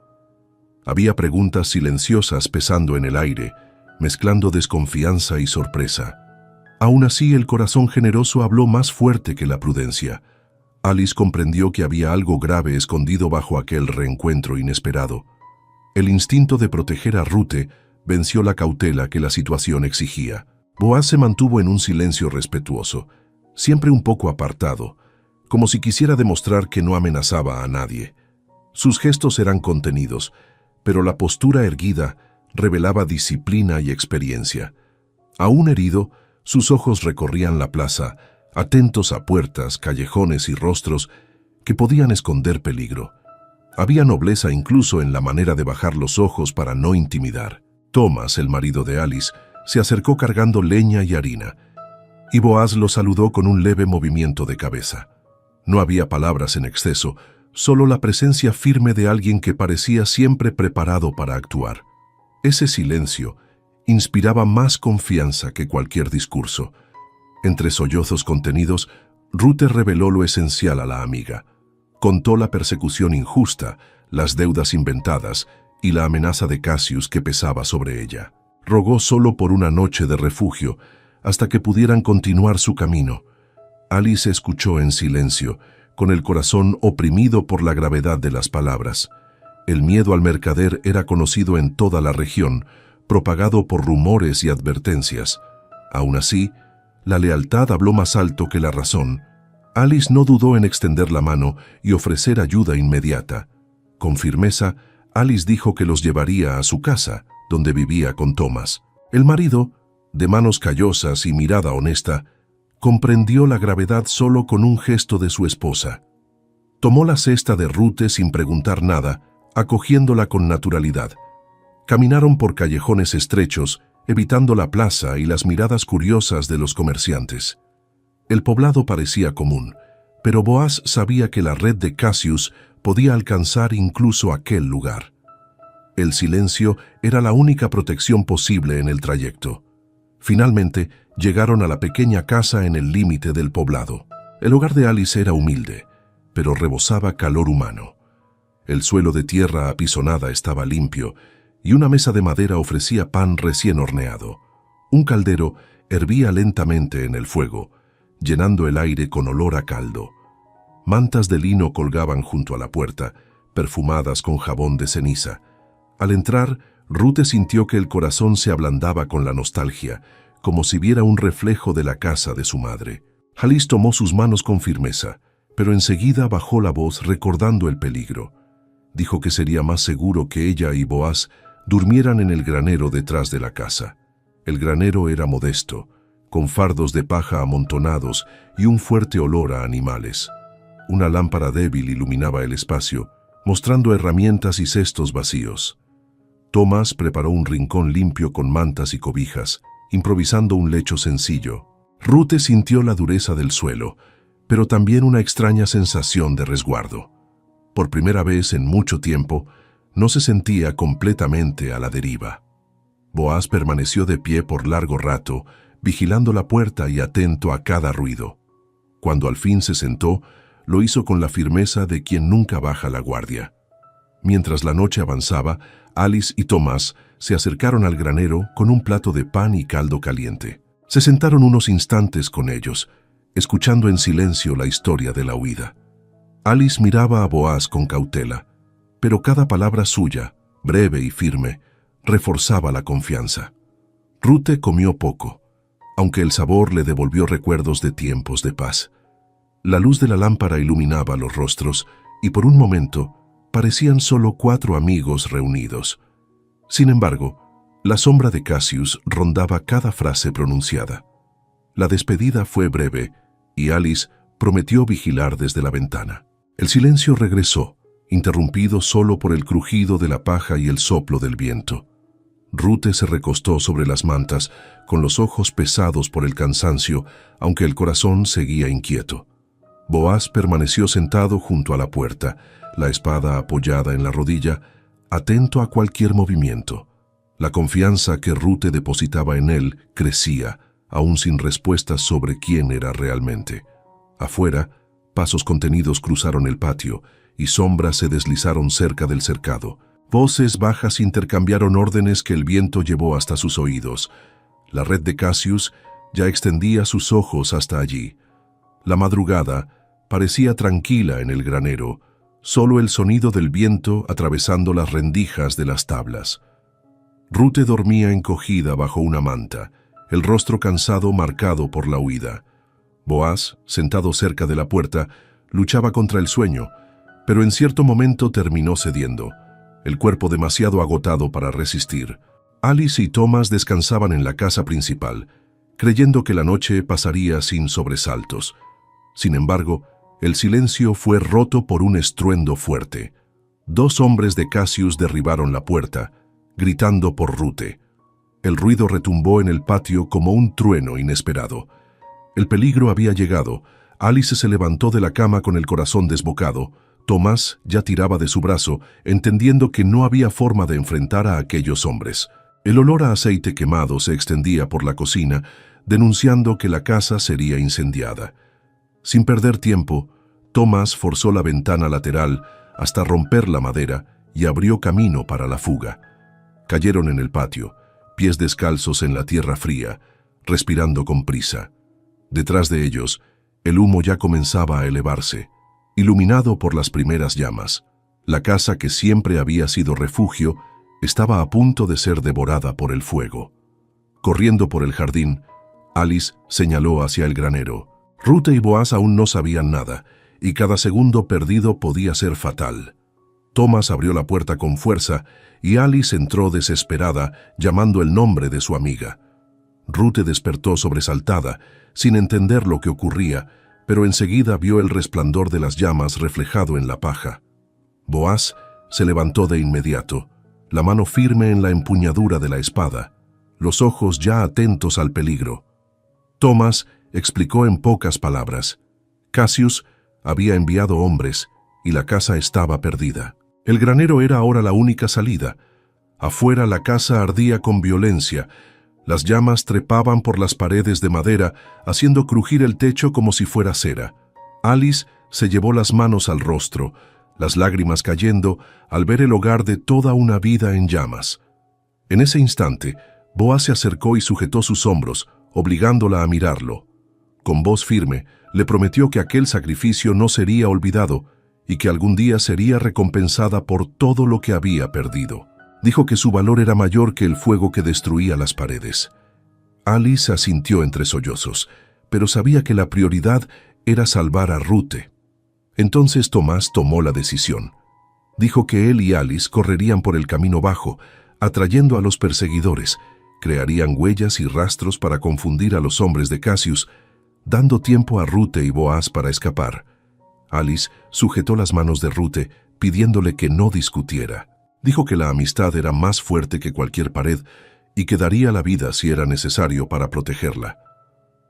Había preguntas silenciosas pesando en el aire, mezclando desconfianza y sorpresa. Aún así, el corazón generoso habló más fuerte que la prudencia. Alice comprendió que había algo grave escondido bajo aquel reencuentro inesperado. El instinto de proteger a Ruth venció la cautela que la situación exigía. Boaz se mantuvo en un silencio respetuoso, siempre un poco apartado, como si quisiera demostrar que no amenazaba a nadie. Sus gestos eran contenidos, pero la postura erguida revelaba disciplina y experiencia. Aún herido, sus ojos recorrían la plaza, atentos a puertas, callejones y rostros que podían esconder peligro. Había nobleza incluso en la manera de bajar los ojos para no intimidar. Thomas, el marido de Alice, se acercó cargando leña y harina, y Boaz lo saludó con un leve movimiento de cabeza. No había palabras en exceso, solo la presencia firme de alguien que parecía siempre preparado para actuar. Ese silencio inspiraba más confianza que cualquier discurso. Entre sollozos contenidos, Ruth reveló lo esencial a la amiga. Contó la persecución injusta, las deudas inventadas y la amenaza de Cassius que pesaba sobre ella. Rogó solo por una noche de refugio, hasta que pudieran continuar su camino. Alice escuchó en silencio, con el corazón oprimido por la gravedad de las palabras. El miedo al mercader era conocido en toda la región, propagado por rumores y advertencias. Aún así, la lealtad habló más alto que la razón. Alice no dudó en extender la mano y ofrecer ayuda inmediata. Con firmeza, Alice dijo que los llevaría a su casa, donde vivía con Thomas. El marido, de manos callosas y mirada honesta, comprendió la gravedad solo con un gesto de su esposa. Tomó la cesta de Ruth sin preguntar nada, acogiéndola con naturalidad. Caminaron por callejones estrechos, evitando la plaza y las miradas curiosas de los comerciantes. El poblado parecía común, pero Boaz sabía que la red de Cassius podía alcanzar incluso aquel lugar. El silencio era la única protección posible en el trayecto. Finalmente, llegaron a la pequeña casa en el límite del poblado. El hogar de Alice era humilde, pero rebosaba calor humano. El suelo de tierra apisonada estaba limpio, y una mesa de madera ofrecía pan recién horneado. Un caldero hervía lentamente en el fuego, llenando el aire con olor a caldo. Mantas de lino colgaban junto a la puerta, perfumadas con jabón de ceniza. Al entrar, Rute sintió que el corazón se ablandaba con la nostalgia, como si viera un reflejo de la casa de su madre. Alice tomó sus manos con firmeza, pero enseguida bajó la voz recordando el peligro. Dijo que sería más seguro que ella y Boaz durmieran en el granero detrás de la casa. El granero era modesto, con fardos de paja amontonados y un fuerte olor a animales. Una lámpara débil iluminaba el espacio, mostrando herramientas y cestos vacíos. Thomas preparó un rincón limpio con mantas y cobijas, improvisando un lecho sencillo. Rute sintió la dureza del suelo, pero también una extraña sensación de resguardo. Por primera vez en mucho tiempo, no se sentía completamente a la deriva. Boaz permaneció de pie por largo rato, vigilando la puerta y atento a cada ruido. Cuando al fin se sentó, lo hizo con la firmeza de quien nunca baja la guardia. Mientras la noche avanzaba, Alice y Thomas se acercaron al granero con un plato de pan y caldo caliente. Se sentaron unos instantes con ellos, escuchando en silencio la historia de la huida. Alice miraba a Boaz con cautela, pero cada palabra suya, breve y firme, reforzaba la confianza. Rute comió poco, aunque el sabor le devolvió recuerdos de tiempos de paz. La luz de la lámpara iluminaba los rostros y por un momento parecían solo 4 amigos reunidos. Sin embargo, la sombra de Cassius rondaba cada frase pronunciada. La despedida fue breve y Alice prometió vigilar desde la ventana. El silencio regresó, interrumpido solo por el crujido de la paja y el soplo del viento. Rute se recostó sobre las mantas, con los ojos pesados por el cansancio, aunque el corazón seguía inquieto. Boaz permaneció sentado junto a la puerta, la espada apoyada en la rodilla, atento a cualquier movimiento. La confianza que Rute depositaba en él crecía, aún sin respuestas sobre quién era realmente. Afuera, pasos contenidos cruzaron el patio y sombras se deslizaron cerca del cercado. Voces bajas intercambiaron órdenes que el viento llevó hasta sus oídos. La red de Cassius ya extendía sus ojos hasta allí. La madrugada parecía tranquila en el granero, solo el sonido del viento atravesando las rendijas de las tablas. Rute dormía encogida bajo una manta, el rostro cansado marcado por la huida. Boaz, sentado cerca de la puerta, luchaba contra el sueño, pero en cierto momento terminó cediendo, el cuerpo demasiado agotado para resistir. Alice y Thomas descansaban en la casa principal, creyendo que la noche pasaría sin sobresaltos. Sin embargo, el silencio fue roto por un estruendo fuerte. 2 hombres de Cassius derribaron la puerta, gritando por Rute. El ruido retumbó en el patio como un trueno inesperado. El peligro había llegado. Alice se levantó de la cama con el corazón desbocado. Thomas ya tiraba de su brazo, entendiendo que no había forma de enfrentar a aquellos hombres. El olor a aceite quemado se extendía por la cocina, denunciando que la casa sería incendiada. Sin perder tiempo, Thomas forzó la ventana lateral hasta romper la madera y abrió camino para la fuga. Cayeron en el patio, pies descalzos en la tierra fría, respirando con prisa. Detrás de ellos, el humo ya comenzaba a elevarse, iluminado por las primeras llamas. La casa que siempre había sido refugio estaba a punto de ser devorada por el fuego. Corriendo por el jardín, Alice señaló hacia el granero. Rute y Boaz aún no sabían nada, y cada segundo perdido podía ser fatal. Thomas abrió la puerta con fuerza y Alice entró desesperada, llamando el nombre de su amiga. Rute despertó sobresaltada, sin entender lo que ocurría, pero enseguida vio el resplandor de las llamas reflejado en la paja. Boaz se levantó de inmediato, la mano firme en la empuñadura de la espada, los ojos ya atentos al peligro. Thomas explicó en pocas palabras. Cassius había enviado hombres y la casa estaba perdida. El granero era ahora la única salida. Afuera la casa ardía con violencia. Las llamas trepaban por las paredes de madera, haciendo crujir el techo como si fuera cera. Alice se llevó las manos al rostro, las lágrimas cayendo al ver el hogar de toda una vida en llamas. En ese instante, Boaz se acercó y sujetó sus hombros, obligándola a mirarlo. Con voz firme, le prometió que aquel sacrificio no sería olvidado y que algún día sería recompensada por todo lo que había perdido. Dijo que su valor era mayor que el fuego que destruía las paredes. Alice asintió entre sollozos, pero sabía que la prioridad era salvar a Ruth. Entonces Tomás tomó la decisión. Dijo que él y Alice correrían por el camino bajo, atrayendo a los perseguidores, crearían huellas y rastros para confundir a los hombres de Cassius, dando tiempo a Ruth y Boaz para escapar. Alice sujetó las manos de Ruth, pidiéndole que no discutiera. Dijo que la amistad era más fuerte que cualquier pared y que daría la vida si era necesario para protegerla.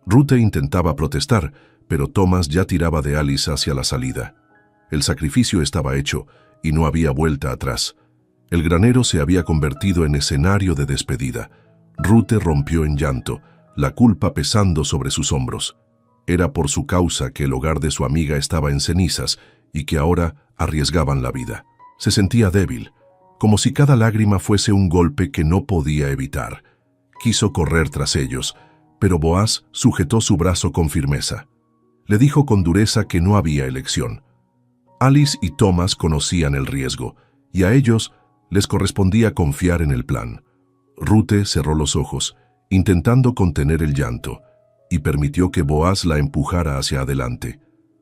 Ruth intentaba protestar, pero Tomás ya tiraba de Alice hacia la salida. El sacrificio estaba hecho y no había vuelta atrás. El granero se había convertido en escenario de despedida. Ruth rompió en llanto, la culpa pesando sobre sus hombros. Era por su causa que el hogar de su amiga estaba en cenizas y que ahora arriesgaban la vida. Se sentía débil, como si cada lágrima fuese un golpe que no podía evitar. Quiso correr tras ellos, pero Boaz sujetó su brazo con firmeza. Le dijo con dureza que no había elección. Alice y Tomás conocían el riesgo, y a ellos les correspondía confiar en el plan. Ruth cerró los ojos, intentando contener el llanto, y permitió que Boaz la empujara hacia adelante.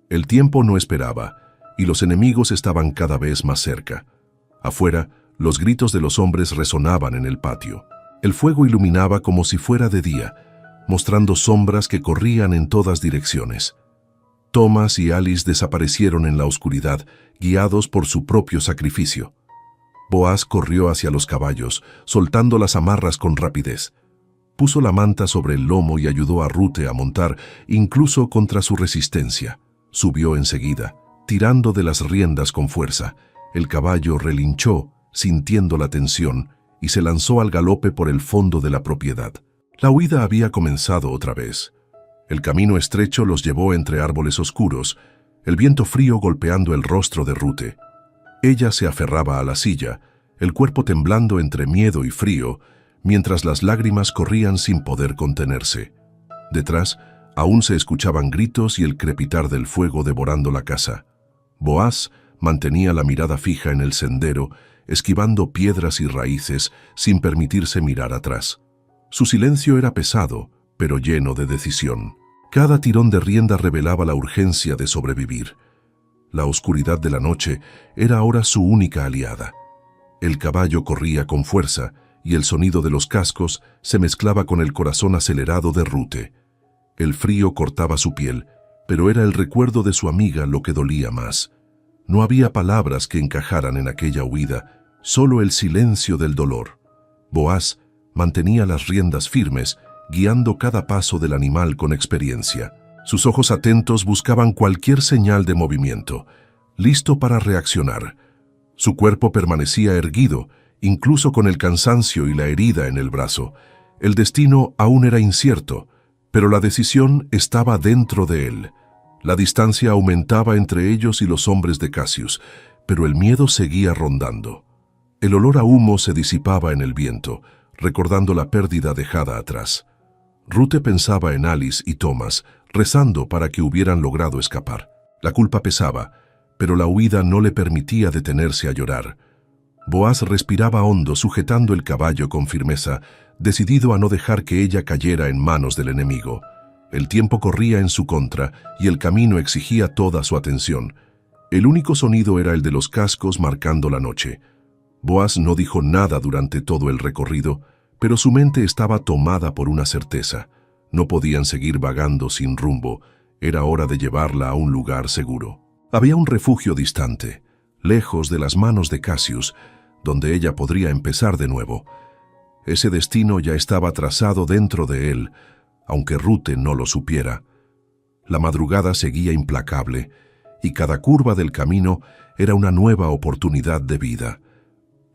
El tiempo no esperaba, y los enemigos estaban cada vez más cerca. Afuera, los gritos de los hombres resonaban en el patio. El fuego iluminaba como si fuera de día, mostrando sombras que corrían en todas direcciones. Tomás y Alice desaparecieron en la oscuridad, guiados por su propio sacrificio. Boaz corrió hacia los caballos, soltando las amarras con rapidez. Puso la manta sobre el lomo y ayudó a Ruth a montar, incluso contra su resistencia. Subió enseguida, tirando de las riendas con fuerza. El caballo relinchó, sintiendo la tensión, y se lanzó al galope por el fondo de la propiedad. La huida había comenzado otra vez. El camino estrecho los llevó entre árboles oscuros, el viento frío golpeando el rostro de Ruth. Ella se aferraba a la silla, el cuerpo temblando entre miedo y frío, mientras las lágrimas corrían sin poder contenerse. Detrás, aún se escuchaban gritos y el crepitar del fuego devorando la casa. Boaz mantenía la mirada fija en el sendero, esquivando piedras y raíces sin permitirse mirar atrás. Su silencio era pesado, pero lleno de decisión. Cada tirón de rienda revelaba la urgencia de sobrevivir. La oscuridad de la noche era ahora su única aliada. El caballo corría con fuerza y el sonido de los cascos se mezclaba con el corazón acelerado de Ruth. El frío cortaba su piel, pero era el recuerdo de su amiga lo que dolía más. No había palabras que encajaran en aquella huida, solo el silencio del dolor. Boaz mantenía las riendas firmes, guiando cada paso del animal con experiencia. Sus ojos atentos buscaban cualquier señal de movimiento, listo para reaccionar. Su cuerpo permanecía erguido, incluso con el cansancio y la herida en el brazo. El destino aún era incierto, pero la decisión estaba dentro de él. La distancia aumentaba entre ellos y los hombres de Cassius, pero el miedo seguía rondando. El olor a humo se disipaba en el viento, recordando la pérdida dejada atrás. Ruth pensaba en Alice y Tomás, rezando para que hubieran logrado escapar. La culpa pesaba, pero la huida no le permitía detenerse a llorar. Boaz respiraba hondo, sujetando el caballo con firmeza, decidido a no dejar que ella cayera en manos del enemigo. El tiempo corría en su contra y el camino exigía toda su atención. El único sonido era el de los cascos marcando la noche. Boaz no dijo nada durante todo el recorrido, pero su mente estaba tomada por una certeza. No podían seguir vagando sin rumbo. Era hora de llevarla a un lugar seguro. Había un refugio distante, lejos de las manos de Cassius, donde ella podría empezar de nuevo. Ese destino ya estaba trazado dentro de él, aunque Ruth no lo supiera. La madrugada seguía implacable, y cada curva del camino era una nueva oportunidad de vida.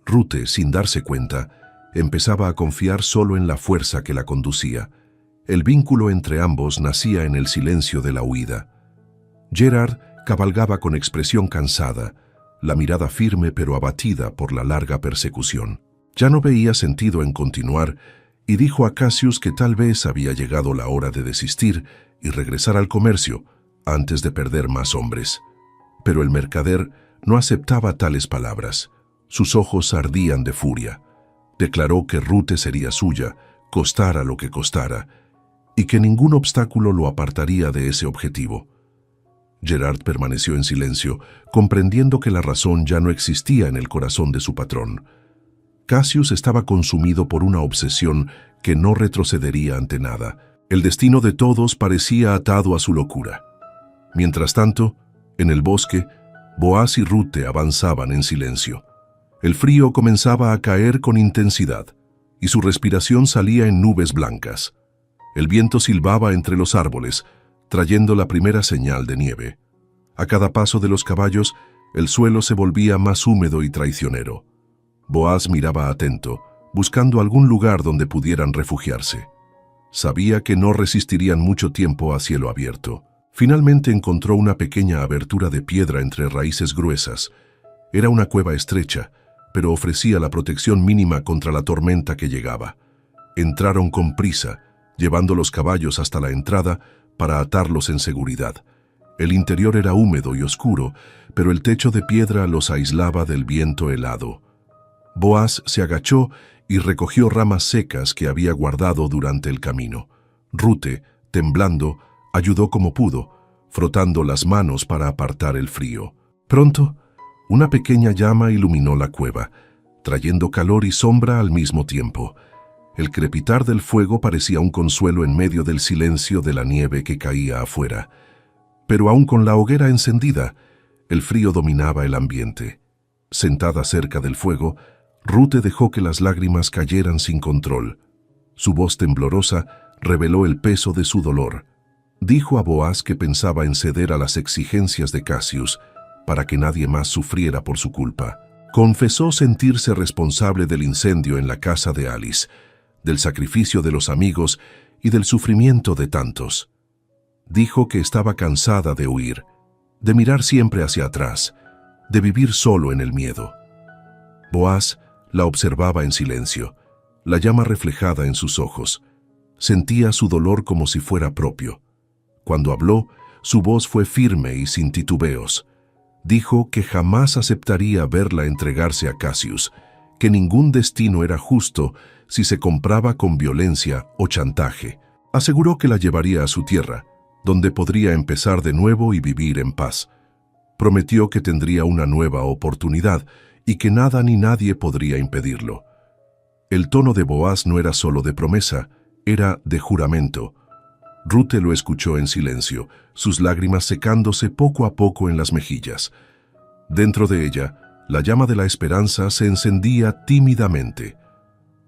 Ruth, sin darse cuenta, empezaba a confiar solo en la fuerza que la conducía. El vínculo entre ambos nacía en el silencio de la huida. Gerard cabalgaba con expresión cansada, la mirada firme pero abatida por la larga persecución. Ya no veía sentido en continuar y dijo a Cassius que tal vez había llegado la hora de desistir y regresar al comercio antes de perder más hombres. Pero el mercader no aceptaba tales palabras. Sus ojos ardían de furia. Declaró que Ruth sería suya, costara lo que costara, y que ningún obstáculo lo apartaría de ese objetivo. Gerard permaneció en silencio, comprendiendo que la razón ya no existía en el corazón de su patrón. Cassius estaba consumido por una obsesión que no retrocedería ante nada. El destino de todos parecía atado a su locura. Mientras tanto, en el bosque, Boaz y Ruth avanzaban en silencio. El frío comenzaba a caer con intensidad, y su respiración salía en nubes blancas. El viento silbaba entre los árboles, trayendo la primera señal de nieve. A cada paso de los caballos, el suelo se volvía más húmedo y traicionero. Boaz miraba atento, buscando algún lugar donde pudieran refugiarse. Sabía que no resistirían mucho tiempo a cielo abierto. Finalmente encontró una pequeña abertura de piedra entre raíces gruesas. Era una cueva estrecha, pero ofrecía la protección mínima contra la tormenta que llegaba. Entraron con prisa, llevando los caballos hasta la entrada para atarlos en seguridad. El interior era húmedo y oscuro, pero el techo de piedra los aislaba del viento helado. Boaz se agachó y recogió ramas secas que había guardado durante el camino. Ruth, temblando, ayudó como pudo, frotando las manos para apartar el frío. Pronto, una pequeña llama iluminó la cueva, trayendo calor y sombra al mismo tiempo. El crepitar del fuego parecía un consuelo en medio del silencio de la nieve que caía afuera. Pero aún con la hoguera encendida, el frío dominaba el ambiente. Sentada cerca del fuego, Ruth dejó que las lágrimas cayeran sin control. Su voz temblorosa reveló el peso de su dolor. Dijo a Boaz que pensaba en ceder a las exigencias de Cassius para que nadie más sufriera por su culpa. Confesó sentirse responsable del incendio en la casa de Alice, del sacrificio de los amigos y del sufrimiento de tantos. Dijo que estaba cansada de huir, de mirar siempre hacia atrás, de vivir solo en el miedo. Boaz la observaba en silencio, la llama reflejada en sus ojos. Sentía su dolor como si fuera propio. Cuando habló, su voz fue firme y sin titubeos. Dijo que jamás aceptaría verla entregarse a Cassius, que ningún destino era justo si se compraba con violencia o chantaje. Aseguró que la llevaría a su tierra, donde podría empezar de nuevo y vivir en paz. Prometió que tendría una nueva oportunidad y que nada ni nadie podría impedirlo. El tono de Boaz no era solo de promesa, era de juramento. Ruth lo escuchó en silencio, sus lágrimas secándose poco a poco en las mejillas. Dentro de ella, la llama de la esperanza se encendía tímidamente.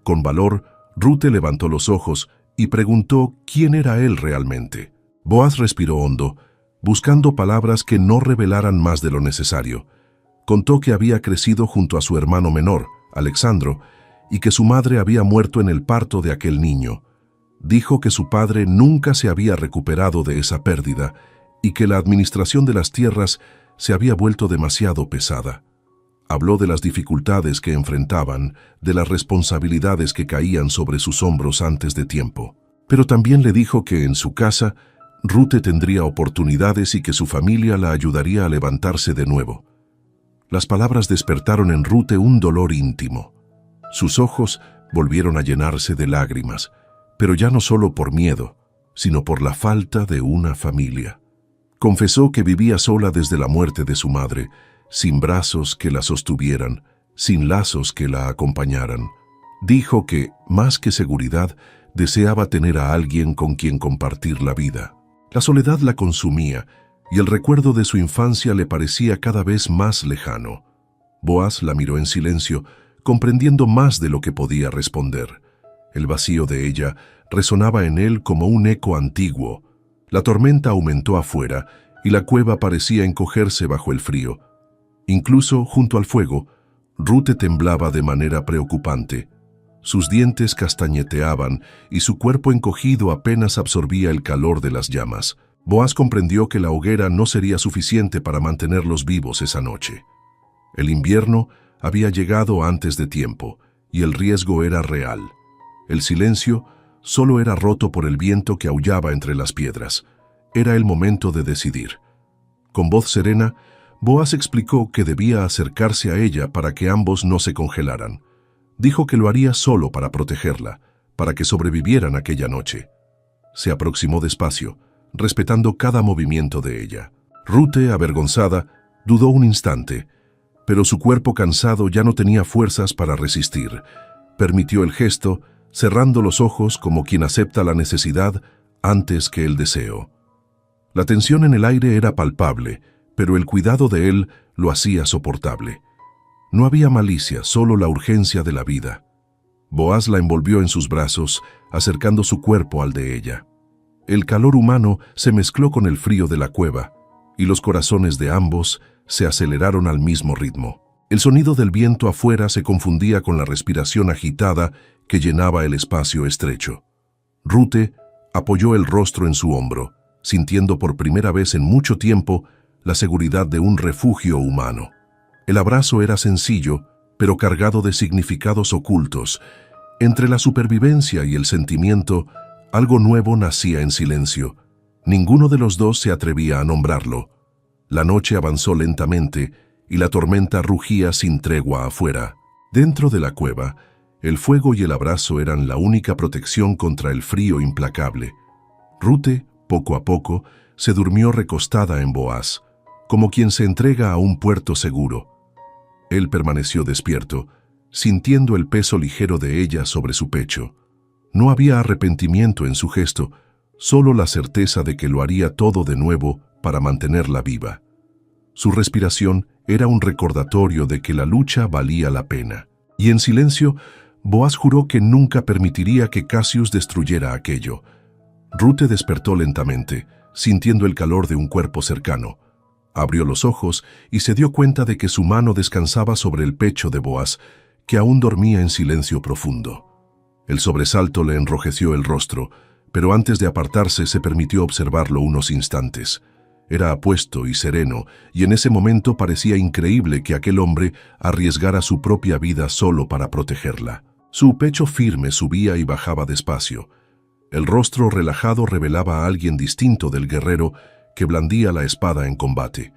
Con valor, Ruth levantó los ojos y preguntó quién era él realmente. Boaz respiró hondo, buscando palabras que no revelaran más de lo necesario. Contó que había crecido junto a su hermano menor, Alexandro, y que su madre había muerto en el parto de aquel niño. Dijo que su padre nunca se había recuperado de esa pérdida y que la administración de las tierras se había vuelto demasiado pesada. Habló de las dificultades que enfrentaban, de las responsabilidades que caían sobre sus hombros antes de tiempo. Pero también le dijo que en su casa, Ruth tendría oportunidades y que su familia la ayudaría a levantarse de nuevo. Las palabras despertaron en Ruth un dolor íntimo. Sus ojos volvieron a llenarse de lágrimas, pero ya no solo por miedo, sino por la falta de una familia. Confesó que vivía sola desde la muerte de su madre, sin brazos que la sostuvieran, sin lazos que la acompañaran. Dijo que, más que seguridad, deseaba tener a alguien con quien compartir la vida. La soledad la consumía, y el recuerdo de su infancia le parecía cada vez más lejano. Boaz la miró en silencio, comprendiendo más de lo que podía responder. El vacío de ella resonaba en él como un eco antiguo. La tormenta aumentó afuera y la cueva parecía encogerse bajo el frío. Incluso junto al fuego, Ruth temblaba de manera preocupante. Sus dientes castañeteaban y su cuerpo encogido apenas absorbía el calor de las llamas. Boaz comprendió que la hoguera no sería suficiente para mantenerlos vivos esa noche. El invierno había llegado antes de tiempo y el riesgo era real. El silencio solo era roto por el viento que aullaba entre las piedras. Era el momento de decidir. Con voz serena, Boaz explicó que debía acercarse a ella para que ambos no se congelaran. Dijo que lo haría solo para protegerla, para que sobrevivieran aquella noche. Se aproximó despacio, respetando cada movimiento de ella. Rute, avergonzada, dudó un instante, pero su cuerpo cansado ya no tenía fuerzas para resistir. Permitió el gesto, cerrando los ojos como quien acepta la necesidad antes que el deseo. La tensión en el aire era palpable, pero el cuidado de él lo hacía soportable. No había malicia, solo la urgencia de la vida. Boaz la envolvió en sus brazos, acercando su cuerpo al de ella. El calor humano se mezcló con el frío de la cueva, y los corazones de ambos se aceleraron al mismo ritmo. El sonido del viento afuera se confundía con la respiración agitada que llenaba el espacio estrecho. Rute apoyó el rostro en su hombro, sintiendo por primera vez en mucho tiempo la seguridad de un refugio humano. El abrazo era sencillo, pero cargado de significados ocultos. Entre la supervivencia y el sentimiento, algo nuevo nacía en silencio. Ninguno de los dos se atrevía a nombrarlo. La noche avanzó lentamente y la tormenta rugía sin tregua afuera. Dentro de la cueva, el fuego y el abrazo eran la única protección contra el frío implacable. Rute, poco a poco, se durmió recostada en Boaz, como quien se entrega a un puerto seguro. Él permaneció despierto, sintiendo el peso ligero de ella sobre su pecho. No había arrepentimiento en su gesto, solo la certeza de que lo haría todo de nuevo para mantenerla viva. Su respiración era un recordatorio de que la lucha valía la pena. Y en silencio, Boaz juró que nunca permitiría que Cassius destruyera aquello. Rute despertó lentamente, sintiendo el calor de un cuerpo cercano. Abrió los ojos y se dio cuenta de que su mano descansaba sobre el pecho de Boaz, que aún dormía en silencio profundo. El sobresalto le enrojeció el rostro, pero antes de apartarse se permitió observarlo unos instantes. Era apuesto y sereno, y en ese momento parecía increíble que aquel hombre arriesgara su propia vida solo para protegerla. Su pecho firme subía y bajaba despacio. El rostro relajado revelaba a alguien distinto del guerrero que blandía la espada en combate.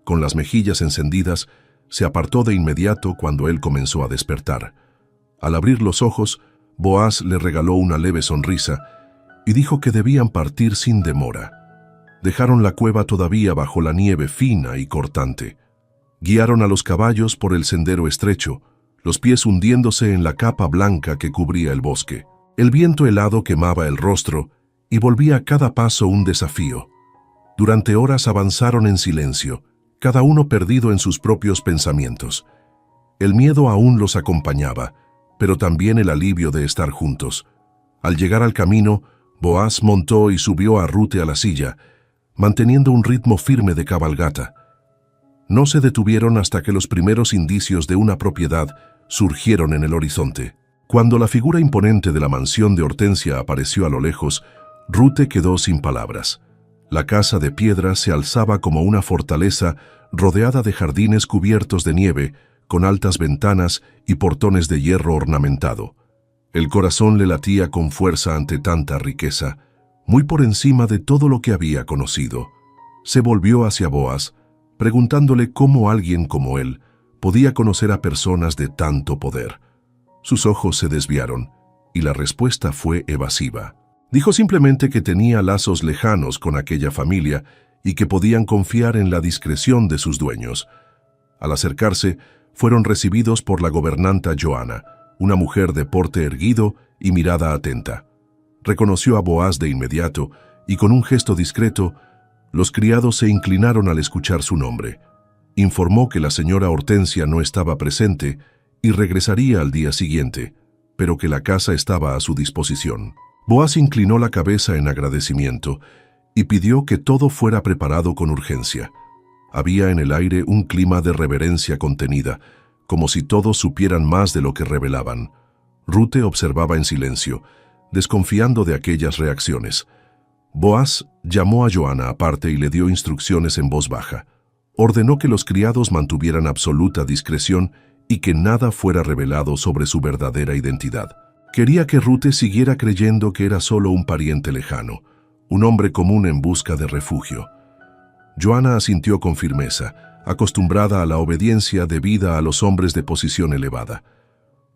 Con las mejillas encendidas, se apartó de inmediato cuando él comenzó a despertar. Al abrir los ojos, Boaz le regaló una leve sonrisa y dijo que debían partir sin demora. Dejaron la cueva todavía bajo la nieve fina y cortante. Guiaron a los caballos por el sendero estrecho, los pies hundiéndose en la capa blanca que cubría el bosque. El viento helado quemaba el rostro y volvía a cada paso un desafío. Durante horas avanzaron en silencio, cada uno perdido en sus propios pensamientos. El miedo aún los acompañaba, pero también el alivio de estar juntos. Al llegar al camino, Boaz montó y subió a Rute a la silla, manteniendo un ritmo firme de cabalgata. No se detuvieron hasta que los primeros indicios de una propiedad surgieron en el horizonte. Cuando la figura imponente de la mansión de Hortensia apareció a lo lejos, Rute quedó sin palabras. La casa de piedra se alzaba como una fortaleza rodeada de jardines cubiertos de nieve, con altas ventanas y portones de hierro ornamentado. El corazón le latía con fuerza ante tanta riqueza, muy por encima de todo lo que había conocido. Se volvió hacia Boaz, preguntándole cómo alguien como él podía conocer a personas de tanto poder. Sus ojos se desviaron, y la respuesta fue evasiva. Dijo simplemente que tenía lazos lejanos con aquella familia y que podían confiar en la discreción de sus dueños. Al acercarse, fueron recibidos por la gobernanta Joana, una mujer de porte erguido y mirada atenta. Reconoció a Boaz de inmediato y con un gesto discreto, los criados se inclinaron al escuchar su nombre. Informó que la señora Hortensia no estaba presente y regresaría al día siguiente, pero que la casa estaba a su disposición. Boaz inclinó la cabeza en agradecimiento y pidió que todo fuera preparado con urgencia. Había en el aire un clima de reverencia contenida, como si todos supieran más de lo que revelaban. Rute observaba en silencio, desconfiando de aquellas reacciones. Boaz llamó a Joana aparte y le dio instrucciones en voz baja. Ordenó que los criados mantuvieran absoluta discreción y que nada fuera revelado sobre su verdadera identidad. Quería que Rute siguiera creyendo que era solo un pariente lejano, un hombre común en busca de refugio. Joana asintió con firmeza, acostumbrada a la obediencia debida a los hombres de posición elevada.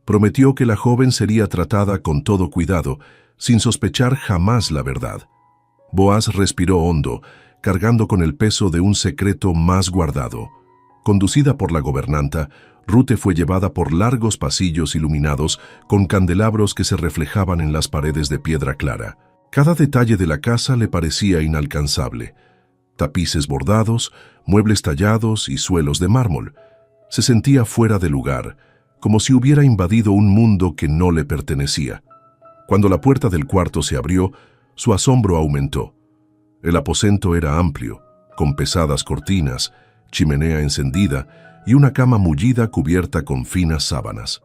Prometió que la joven sería tratada con todo cuidado, sin sospechar jamás la verdad. Boaz respiró hondo, cargando con el peso de un secreto más guardado. Conducida por la gobernanta, Rute fue llevada por largos pasillos iluminados con candelabros que se reflejaban en las paredes de piedra clara. Cada detalle de la casa le parecía inalcanzable. Tapices bordados, muebles tallados y suelos de mármol. Se sentía fuera de lugar, como si hubiera invadido un mundo que no le pertenecía. Cuando la puerta del cuarto se abrió, su asombro aumentó. El aposento era amplio, con pesadas cortinas, chimenea encendida y una cama mullida cubierta con finas sábanas.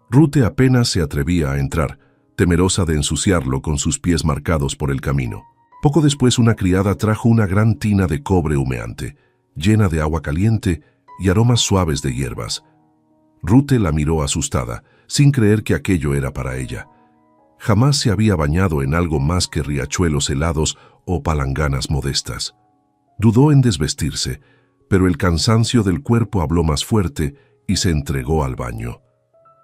Rute apenas se atrevía a entrar, temerosa de ensuciarlo con sus pies marcados por el camino. Poco después una criada trajo una gran tina de cobre humeante, llena de agua caliente y aromas suaves de hierbas. Rute la miró asustada, sin creer que aquello era para ella. Jamás se había bañado en algo más que riachuelos helados o palanganas modestas. Dudó en desvestirse, pero el cansancio del cuerpo habló más fuerte y se entregó al baño.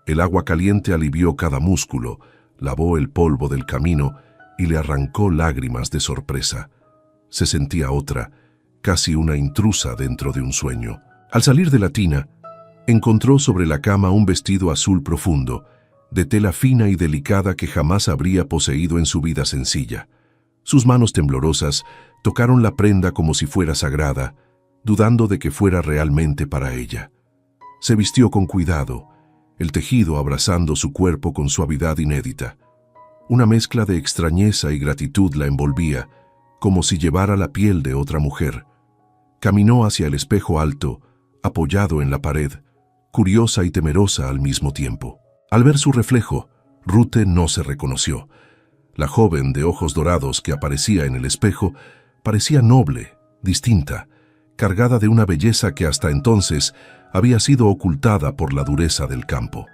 El agua caliente alivió cada músculo, lavó el polvo del camino y le arrancó lágrimas de sorpresa. Se sentía otra, casi una intrusa dentro de un sueño. Al salir de la tina, encontró sobre la cama un vestido azul profundo, de tela fina y delicada que jamás habría poseído en su vida sencilla. Sus manos temblorosas tocaron la prenda como si fuera sagrada, dudando de que fuera realmente para ella. Se vistió con cuidado, el tejido abrazando su cuerpo con suavidad inédita. Una mezcla de extrañeza y gratitud la envolvía, como si llevara la piel de otra mujer. Caminó hacia el espejo alto, apoyado en la pared, curiosa y temerosa al mismo tiempo. Al ver su reflejo, Rute no se reconoció. La joven de ojos dorados que aparecía en el espejo parecía noble, distinta, cargada de una belleza que hasta entonces había sido ocultada por la dureza del campo.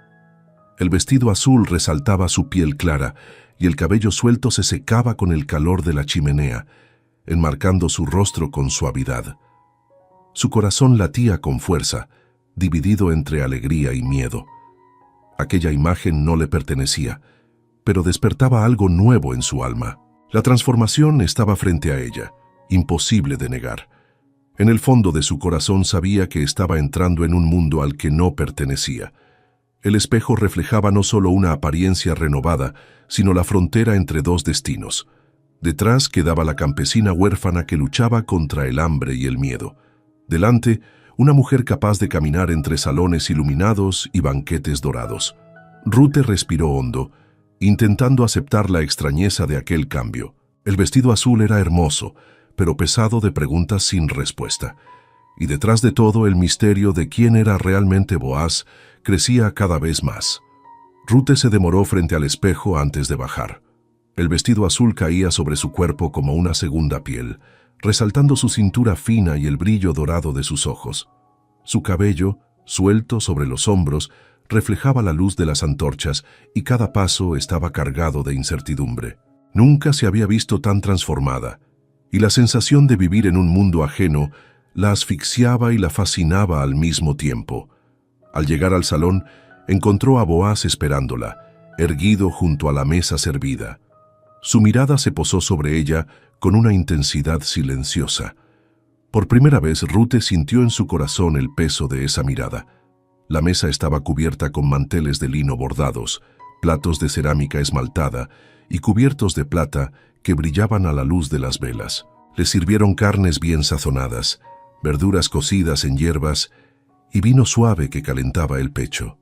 El vestido azul resaltaba su piel clara y el cabello suelto se secaba con el calor de la chimenea, enmarcando su rostro con suavidad. Su corazón latía con fuerza, dividido entre alegría y miedo. Aquella imagen no le pertenecía, pero despertaba algo nuevo en su alma. La transformación estaba frente a ella, imposible de negar. En el fondo de su corazón sabía que estaba entrando en un mundo al que no pertenecía. El espejo reflejaba no solo una apariencia renovada, sino la frontera entre dos destinos. Detrás quedaba la campesina huérfana que luchaba contra el hambre y el miedo. Delante, una mujer capaz de caminar entre salones iluminados y banquetes dorados. Rute respiró hondo, intentando aceptar la extrañeza de aquel cambio. El vestido azul era hermoso, pero pesado de preguntas sin respuesta. Y detrás de todo, el misterio de quién era realmente Boaz crecía cada vez más. Rute se demoró frente al espejo antes de bajar. El vestido azul caía sobre su cuerpo como una segunda piel, resaltando su cintura fina y el brillo dorado de sus ojos. Su cabello, suelto sobre los hombros, reflejaba la luz de las antorchas y cada paso estaba cargado de incertidumbre. Nunca se había visto tan transformada, y la sensación de vivir en un mundo ajeno la asfixiaba y la fascinaba al mismo tiempo. Al llegar al salón, encontró a Boaz esperándola, erguido junto a la mesa servida. Su mirada se posó sobre ella con una intensidad silenciosa. Por primera vez, Rute sintió en su corazón el peso de esa mirada. La mesa estaba cubierta con manteles de lino bordados, platos de cerámica esmaltada y cubiertos de plata que brillaban a la luz de las velas. Le sirvieron carnes bien sazonadas, verduras cocidas en hierbas y vino suave que calentaba el pecho.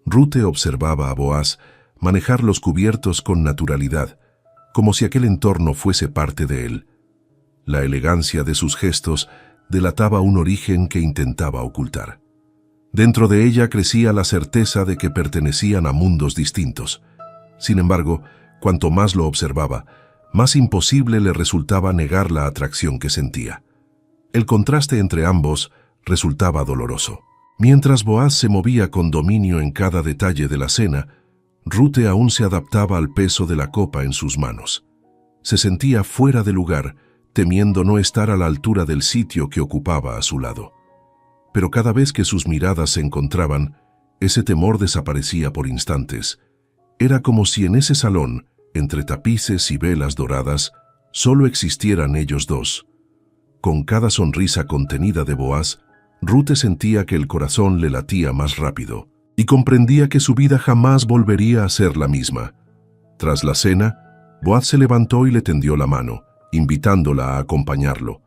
Rute observaba a Boaz manejar los cubiertos con naturalidad, como si aquel entorno fuese parte de él. La elegancia de sus gestos delataba un origen que intentaba ocultar. Dentro de ella crecía la certeza de que pertenecían a mundos distintos. Sin embargo, cuanto más lo observaba, más imposible le resultaba negar la atracción que sentía. El contraste entre ambos resultaba doloroso. Mientras Boaz se movía con dominio en cada detalle de la cena, Rute aún se adaptaba al peso de la copa en sus manos. Se sentía fuera de lugar, temiendo no estar a la altura del sitio que ocupaba a su lado. pero cada vez que sus miradas se encontraban, ese temor desaparecía por instantes. Era como si en ese salón, entre tapices y velas doradas, solo existieran ellos dos. Con cada sonrisa contenida de Boaz, Ruth sentía que el corazón le latía más rápido y comprendía que su vida jamás volvería a ser la misma. Tras la cena, Boaz se levantó y le tendió la mano, invitándola a acompañarlo.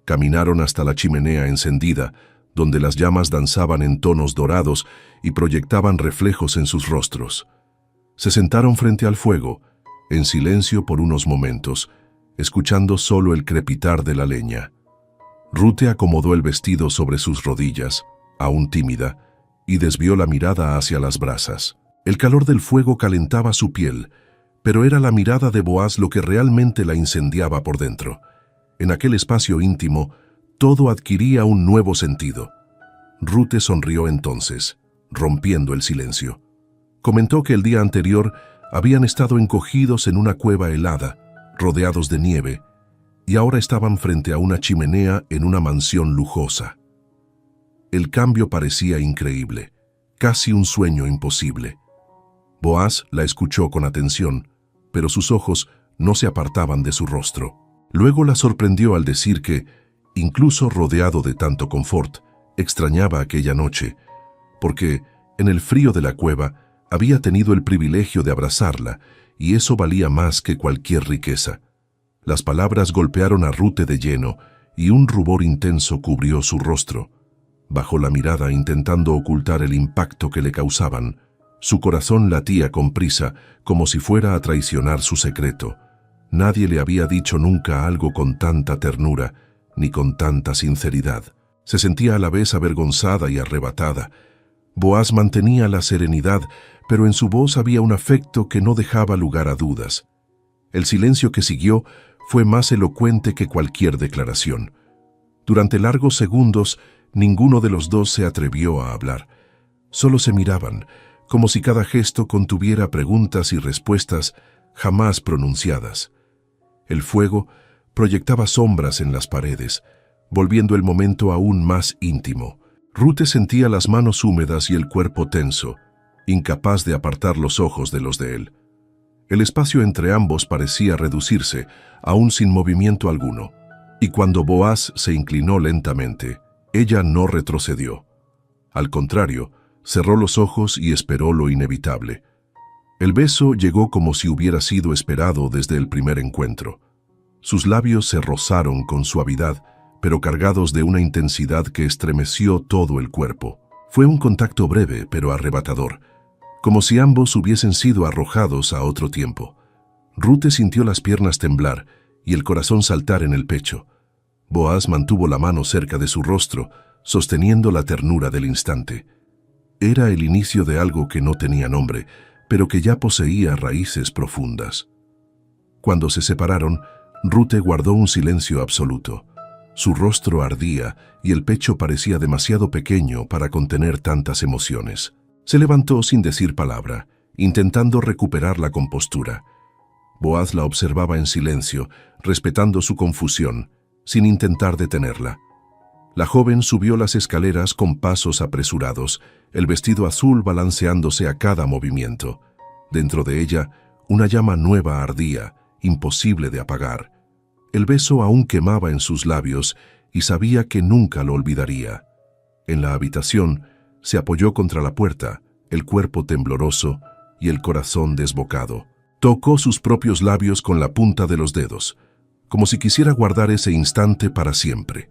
Caminaron hasta la chimenea encendida, donde las llamas danzaban en tonos dorados y proyectaban reflejos en sus rostros. Se sentaron frente al fuego, en silencio por unos momentos, escuchando solo el crepitar de la leña. Ruth acomodó el vestido sobre sus rodillas, aún tímida, y desvió la mirada hacia las brasas. El calor del fuego calentaba su piel, pero era la mirada de Boaz lo que realmente la incendiaba por dentro. En aquel espacio íntimo, todo adquiría un nuevo sentido. Ruth sonrió entonces, rompiendo el silencio. Comentó que el día anterior habían estado encogidos en una cueva helada, rodeados de nieve, y ahora estaban frente a una chimenea en una mansión lujosa. El cambio parecía increíble, casi un sueño imposible. Boaz la escuchó con atención, pero sus ojos no se apartaban de su rostro. Luego la sorprendió al decir que, incluso rodeado de tanto confort, extrañaba aquella noche, porque, en el frío de la cueva, había tenido el privilegio de abrazarla, y eso valía más que cualquier riqueza. Las palabras golpearon a Ruth de lleno, y un rubor intenso cubrió su rostro. Bajó la mirada intentando ocultar el impacto que le causaban. Su corazón latía con prisa, como si fuera a traicionar su secreto. Nadie le había dicho nunca algo con tanta ternura, ni con tanta sinceridad. Se sentía a la vez avergonzada y arrebatada. Boaz mantenía la serenidad, pero en su voz había un afecto que no dejaba lugar a dudas. El silencio que siguió fue más elocuente que cualquier declaración. Durante largos segundos, ninguno de los dos se atrevió a hablar. Solo se miraban, como si cada gesto contuviera preguntas y respuestas jamás pronunciadas. El fuego proyectaba sombras en las paredes, volviendo el momento aún más íntimo. Ruth sentía las manos húmedas y el cuerpo tenso, incapaz de apartar los ojos de los de él. El espacio entre ambos parecía reducirse, aún sin movimiento alguno, y cuando Boaz se inclinó lentamente, ella no retrocedió. Al contrario, cerró los ojos y esperó lo inevitable. El beso llegó como si hubiera sido esperado desde el primer encuentro. Sus labios se rozaron con suavidad, pero cargados de una intensidad que estremeció todo el cuerpo. Fue un contacto breve, pero arrebatador, como si ambos hubiesen sido arrojados a otro tiempo. Ruth sintió las piernas temblar y el corazón saltar en el pecho. Boaz mantuvo la mano cerca de su rostro, sosteniendo la ternura del instante. Era el inicio de algo que no tenía nombre, pero que ya poseía raíces profundas. Cuando se separaron, Ruth guardó un silencio absoluto. Su rostro ardía y el pecho parecía demasiado pequeño para contener tantas emociones. Se levantó sin decir palabra, intentando recuperar la compostura. Boaz la observaba en silencio, respetando su confusión, sin intentar detenerla. La joven subió las escaleras con pasos apresurados, el vestido azul balanceándose a cada movimiento. Dentro de ella, una llama nueva ardía, imposible de apagar. El beso aún quemaba en sus labios y sabía que nunca lo olvidaría. En la habitación, se apoyó contra la puerta, el cuerpo tembloroso y el corazón desbocado. Tocó sus propios labios con la punta de los dedos, como si quisiera guardar ese instante para siempre.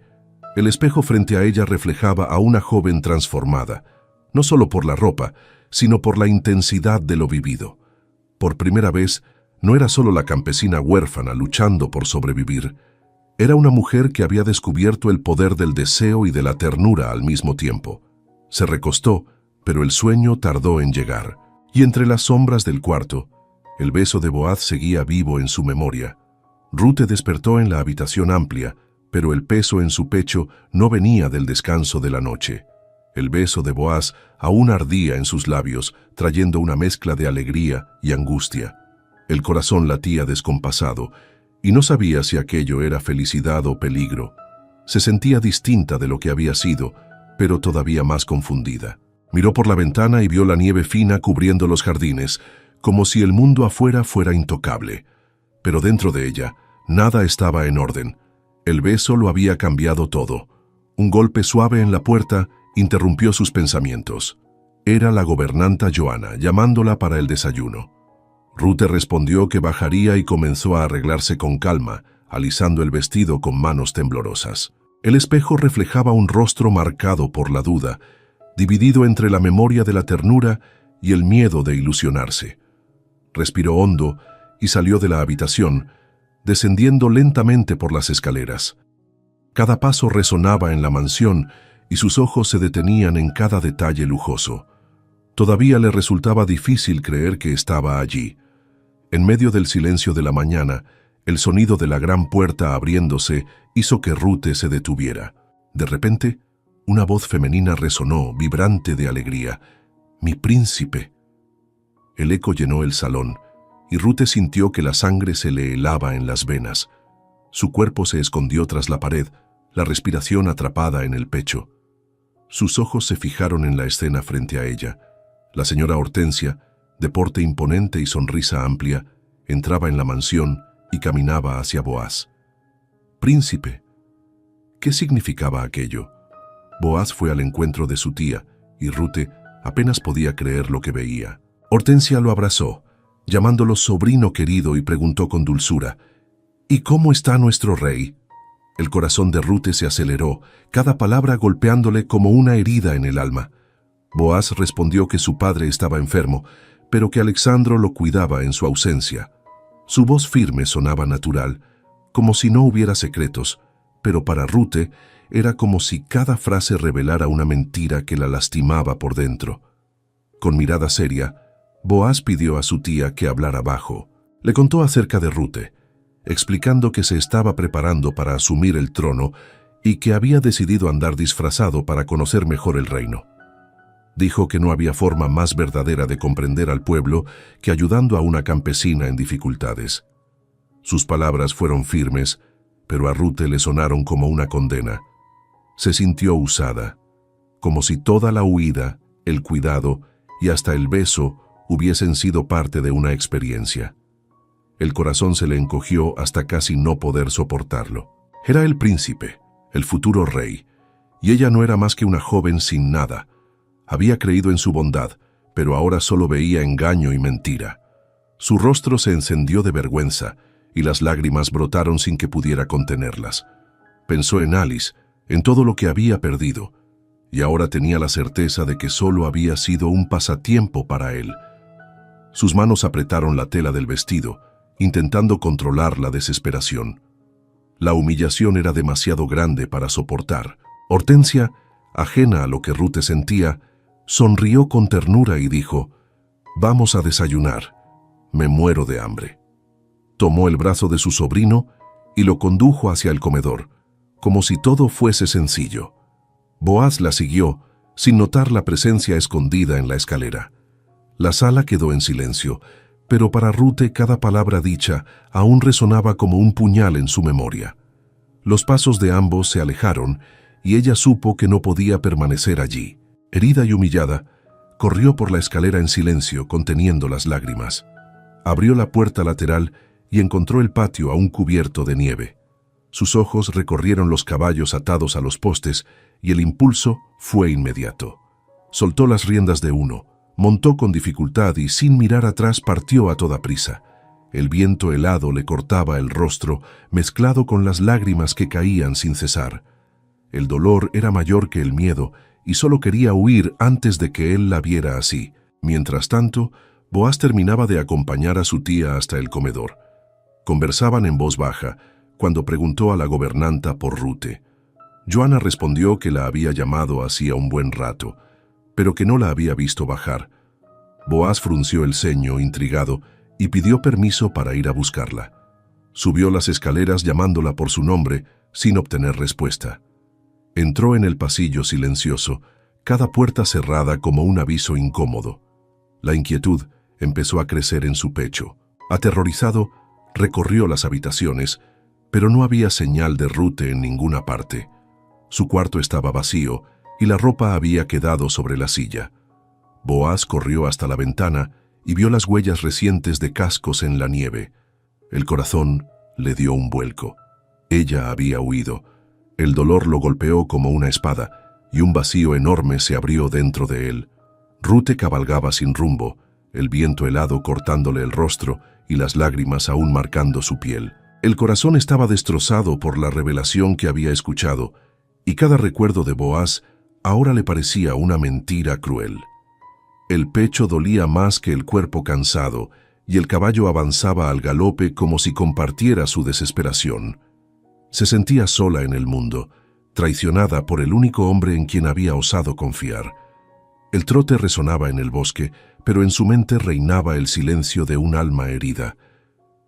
El espejo frente a ella reflejaba a una joven transformada, no solo por la ropa, sino por la intensidad de lo vivido. Por primera vez, no era solo la campesina huérfana luchando por sobrevivir. Era una mujer que había descubierto el poder del deseo y de la ternura al mismo tiempo. Se recostó, pero el sueño tardó en llegar. Y entre las sombras del cuarto, el beso de Boaz seguía vivo en su memoria. Ruth despertó en la habitación amplia, pero el peso en su pecho no venía del descanso de la noche. El beso de Boaz aún ardía en sus labios, trayendo una mezcla de alegría y angustia. El corazón latía descompasado, y no sabía si aquello era felicidad o peligro. Se sentía distinta de lo que había sido, pero todavía más confundida. Miró por la ventana y vio la nieve fina cubriendo los jardines, como si el mundo afuera fuera intocable. Pero dentro de ella, nada estaba en orden. El beso lo había cambiado todo. Un golpe suave en la puerta interrumpió sus pensamientos. Era la gobernanta Joanna, llamándola para el desayuno. Ruth respondió que bajaría y comenzó a arreglarse con calma, alisando el vestido con manos temblorosas. El espejo reflejaba un rostro marcado por la duda, dividido entre la memoria de la ternura y el miedo de ilusionarse. Respiró hondo y salió de la habitación, descendiendo lentamente por las escaleras. Cada paso resonaba en la mansión y sus ojos se detenían en cada detalle lujoso. Todavía le resultaba difícil creer que estaba allí. En medio del silencio de la mañana, el sonido de la gran puerta abriéndose hizo que Ruth se detuviera. De repente, una voz femenina resonó, vibrante de alegría. «¡Mi príncipe!». El eco llenó el salón, y Ruth sintió que la sangre se le helaba en las venas. Su cuerpo se escondió tras la pared, la respiración atrapada en el pecho. Sus ojos se fijaron en la escena frente a ella. La señora Hortensia, de porte imponente y sonrisa amplia, entraba en la mansión y caminaba hacia Boaz. «Príncipe». ¿Qué significaba aquello? Boaz fue al encuentro de su tía, y Ruth apenas podía creer lo que veía. Hortensia lo abrazó, llamándolo sobrino querido, y preguntó con dulzura: «¿Y cómo está nuestro rey?». El corazón de Ruth se aceleró, cada palabra golpeándole como una herida en el alma. Boaz respondió que su padre estaba enfermo, pero que Alexandro lo cuidaba en su ausencia. Su voz firme sonaba natural, como si no hubiera secretos, pero para Ruth era como si cada frase revelara una mentira que la lastimaba por dentro. Con mirada seria, Boaz pidió a su tía que hablara bajo. Le contó acerca de Ruth, explicando que se estaba preparando para asumir el trono y que había decidido andar disfrazado para conocer mejor el reino. Dijo que no había forma más verdadera de comprender al pueblo que ayudando a una campesina en dificultades. Sus palabras fueron firmes, pero a Ruth le sonaron como una condena. Se sintió usada, como si toda la huida, el cuidado y hasta el beso hubiesen sido parte de una experiencia. El corazón se le encogió hasta casi no poder soportarlo. Era el príncipe, el futuro rey, y ella no era más que una joven sin nada. Había creído en su bondad, pero ahora solo veía engaño y mentira. Su rostro se encendió de vergüenza, y las lágrimas brotaron sin que pudiera contenerlas. Pensó en Alice, en todo lo que había perdido, y ahora tenía la certeza de que solo había sido un pasatiempo para él. Sus manos apretaron la tela del vestido, intentando controlar la desesperación. La humillación era demasiado grande para soportar. Hortensia, ajena a lo que Ruth sentía, sonrió con ternura y dijo: «Vamos a desayunar. Me muero de hambre». Tomó el brazo de su sobrino y lo condujo hacia el comedor, como si todo fuese sencillo. Boaz la siguió, sin notar la presencia escondida en la escalera. La sala quedó en silencio, pero para Ruth cada palabra dicha aún resonaba como un puñal en su memoria. Los pasos de ambos se alejaron y ella supo que no podía permanecer allí. Herida y humillada, corrió por la escalera en silencio, conteniendo las lágrimas. Abrió la puerta lateral y encontró el patio aún cubierto de nieve. Sus ojos recorrieron los caballos atados a los postes y el impulso fue inmediato. Soltó las riendas de uno, montó con dificultad y sin mirar atrás partió a toda prisa. El viento helado le cortaba el rostro, mezclado con las lágrimas que caían sin cesar. El dolor era mayor que el miedo y solo quería huir antes de que él la viera así. Mientras tanto, Boaz terminaba de acompañar a su tía hasta el comedor. Conversaban en voz baja cuando preguntó a la gobernanta por Ruth. Joanna respondió que la había llamado hacía un buen rato, pero que no la había visto bajar. Boaz frunció el ceño, intrigado, y pidió permiso para ir a buscarla. Subió las escaleras llamándola por su nombre, sin obtener respuesta. Entró en el pasillo silencioso, cada puerta cerrada como un aviso incómodo. La inquietud empezó a crecer en su pecho. Aterrorizado, recorrió las habitaciones, pero no había señal de Ruth en ninguna parte. Su cuarto estaba vacío y la ropa había quedado sobre la silla. Boaz corrió hasta la ventana y vio las huellas recientes de cascos en la nieve. El corazón le dio un vuelco. Ella había huido. El dolor lo golpeó como una espada, y un vacío enorme se abrió dentro de él. Rute cabalgaba sin rumbo, el viento helado cortándole el rostro y las lágrimas aún marcando su piel. El corazón estaba destrozado por la revelación que había escuchado, y cada recuerdo de Boaz ahora le parecía una mentira cruel. El pecho dolía más que el cuerpo cansado, y el caballo avanzaba al galope como si compartiera su desesperación. Se sentía sola en el mundo, traicionada por el único hombre en quien había osado confiar. El trote resonaba en el bosque, pero en su mente reinaba el silencio de un alma herida.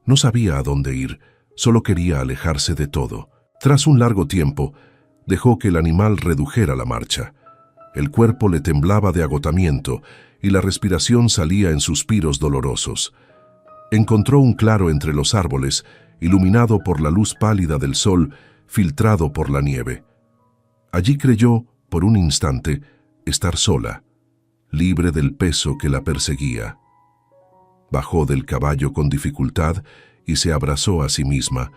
No sabía a dónde ir, solo quería alejarse de todo. Tras un largo tiempo, dejó que el animal redujera la marcha. El cuerpo le temblaba de agotamiento y la respiración salía en suspiros dolorosos. Encontró un claro entre los árboles, iluminado por la luz pálida del sol, filtrado por la nieve. Allí creyó, por un instante, estar sola, libre del peso que la perseguía. Bajó del caballo con dificultad y se abrazó a sí misma,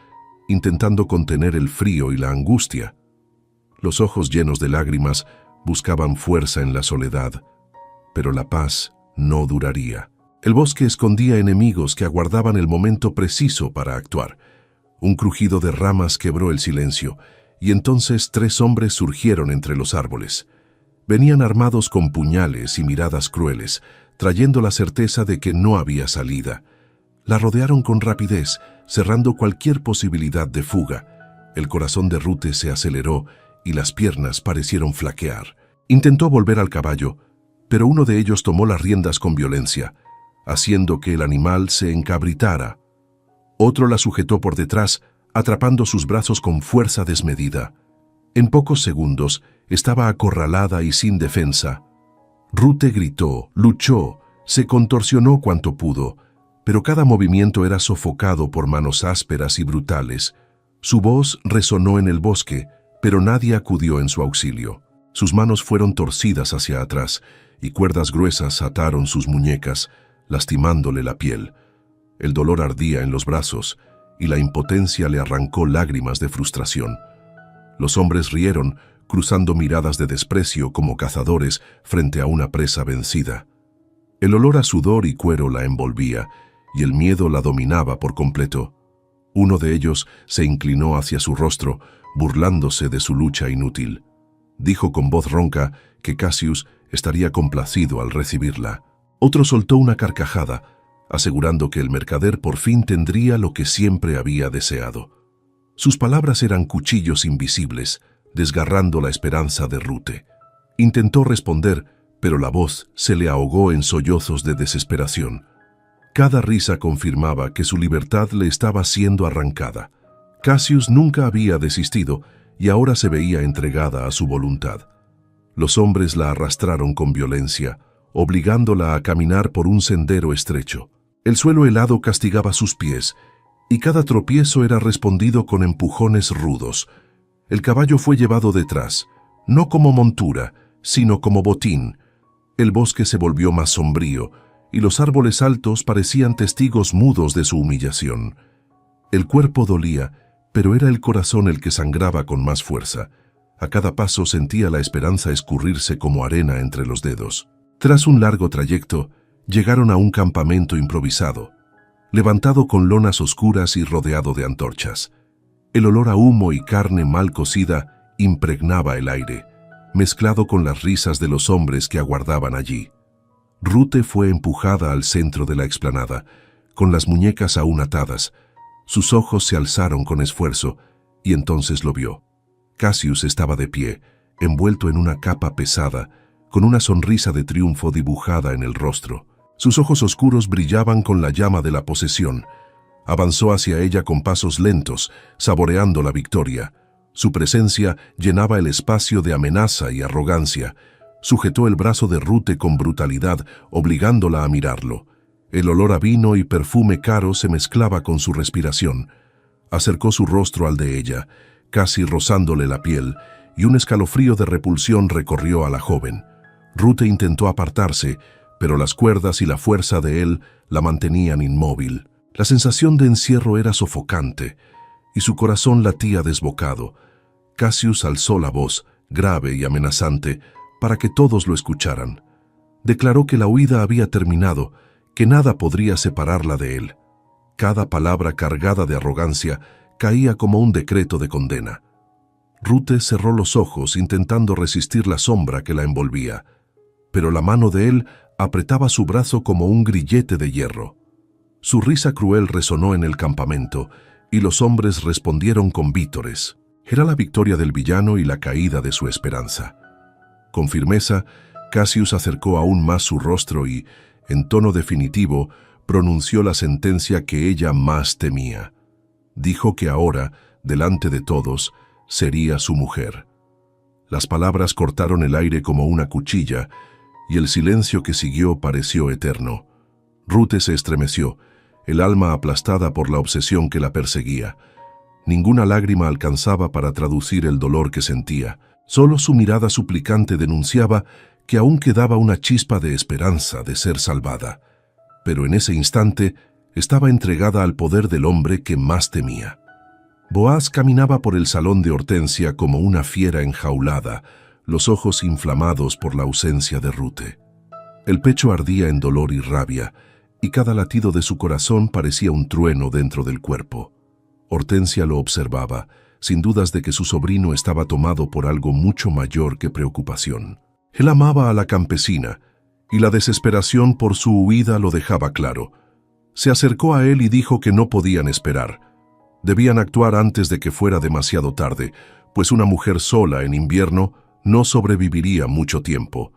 intentando contener el frío y la angustia. Los ojos llenos de lágrimas buscaban fuerza en la soledad, pero la paz no duraría. El bosque escondía enemigos que aguardaban el momento preciso para actuar. Un crujido de ramas quebró el silencio, y entonces 3 hombres surgieron entre los árboles. Venían armados con puñales y miradas crueles, trayendo la certeza de que no había salida. La rodearon con rapidez, cerrando cualquier posibilidad de fuga. El corazón de Rute se aceleró y las piernas parecieron flaquear. Intentó volver al caballo, pero uno de ellos tomó las riendas con violencia, haciendo que el animal se encabritara. Otro la sujetó por detrás, atrapando sus brazos con fuerza desmedida. En pocos segundos estaba acorralada y sin defensa. Rute gritó, luchó, se contorsionó cuanto pudo, pero cada movimiento era sofocado por manos ásperas y brutales. Su voz resonó en el bosque, pero nadie acudió en su auxilio. Sus manos fueron torcidas hacia atrás y cuerdas gruesas ataron sus muñecas, lastimándole la piel. El dolor ardía en los brazos y la impotencia le arrancó lágrimas de frustración. Los hombres rieron, cruzando miradas de desprecio como cazadores frente a una presa vencida. El olor a sudor y cuero la envolvía y el miedo la dominaba por completo. Uno de ellos se inclinó hacia su rostro, burlándose de su lucha inútil. Dijo con voz ronca que Cassius estaría complacido al recibirla. Otro soltó una carcajada, asegurando que el mercader por fin tendría lo que siempre había deseado. Sus palabras eran cuchillos invisibles, desgarrando la esperanza de Rute. Intentó responder, pero la voz se le ahogó en sollozos de desesperación. Cada risa confirmaba que su libertad le estaba siendo arrancada. Cassius nunca había desistido y ahora se veía entregada a su voluntad. Los hombres la arrastraron con violencia, obligándola a caminar por un sendero estrecho. El suelo helado castigaba sus pies, y cada tropiezo era respondido con empujones rudos. El caballo fue llevado detrás, no como montura, sino como botín. El bosque se volvió más sombrío, y los árboles altos parecían testigos mudos de su humillación. El cuerpo dolía, pero era el corazón el que sangraba con más fuerza. A cada paso sentía la esperanza escurrirse como arena entre los dedos. Tras un largo trayecto, llegaron a un campamento improvisado, levantado con lonas oscuras y rodeado de antorchas. El olor a humo y carne mal cocida impregnaba el aire, mezclado con las risas de los hombres que aguardaban allí. Rute fue empujada al centro de la explanada, con las muñecas aún atadas. Sus ojos se alzaron con esfuerzo, y entonces lo vio. Cassius estaba de pie, envuelto en una capa pesada, con una sonrisa de triunfo dibujada en el rostro. Sus ojos oscuros brillaban con la llama de la posesión. Avanzó hacia ella con pasos lentos, saboreando la victoria. Su presencia llenaba el espacio de amenaza y arrogancia. Sujetó el brazo de Rute con brutalidad, obligándola a mirarlo. El olor a vino y perfume caro se mezclaba con su respiración. Acercó su rostro al de ella, casi rozándole la piel, y un escalofrío de repulsión recorrió a la joven. Rute intentó apartarse, pero las cuerdas y la fuerza de él la mantenían inmóvil. La sensación de encierro era sofocante, y su corazón latía desbocado. Cassius alzó la voz, grave y amenazante, para que todos lo escucharan. Declaró que la huida había terminado, que nada podría separarla de él. Cada palabra cargada de arrogancia caía como un decreto de condena. Rute cerró los ojos intentando resistir la sombra que la envolvía, pero la mano de él apretaba su brazo como un grillete de hierro. Su risa cruel resonó en el campamento, y los hombres respondieron con vítores. Era la victoria del villano y la caída de su esperanza. Con firmeza, Cassius acercó aún más su rostro y, en tono definitivo, pronunció la sentencia que ella más temía. Dijo que ahora, delante de todos, sería su mujer. Las palabras cortaron el aire como una cuchilla, y el silencio que siguió pareció eterno. Rute se estremeció, el alma aplastada por la obsesión que la perseguía. Ninguna lágrima alcanzaba para traducir el dolor que sentía. Solo su mirada suplicante denunciaba que aún quedaba una chispa de esperanza de ser salvada. Pero en ese instante estaba entregada al poder del hombre que más temía. Boaz caminaba por el salón de Hortensia como una fiera enjaulada, los ojos inflamados por la ausencia de Rute. El pecho ardía en dolor y rabia, y cada latido de su corazón parecía un trueno dentro del cuerpo. Hortensia lo observaba, sin dudas de que su sobrino estaba tomado por algo mucho mayor que preocupación. Él amaba a la campesina, y la desesperación por su huida lo dejaba claro. Se acercó a él y dijo que no podían esperar. Debían actuar antes de que fuera demasiado tarde, pues una mujer sola en invierno no sobreviviría mucho tiempo.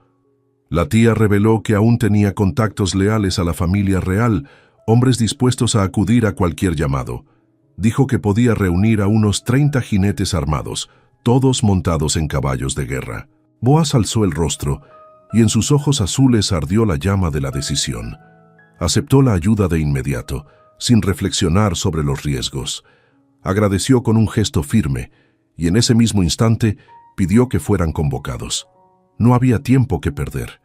La tía reveló que aún tenía contactos leales a la familia real, hombres dispuestos a acudir a cualquier llamado. Dijo que podía reunir a unos 30 jinetes armados, todos montados en caballos de guerra. Boaz alzó el rostro, y en sus ojos azules ardió la llama de la decisión. Aceptó la ayuda de inmediato, sin reflexionar sobre los riesgos. Agradeció con un gesto firme, y en ese mismo instante pidió que fueran convocados. No había tiempo que perder.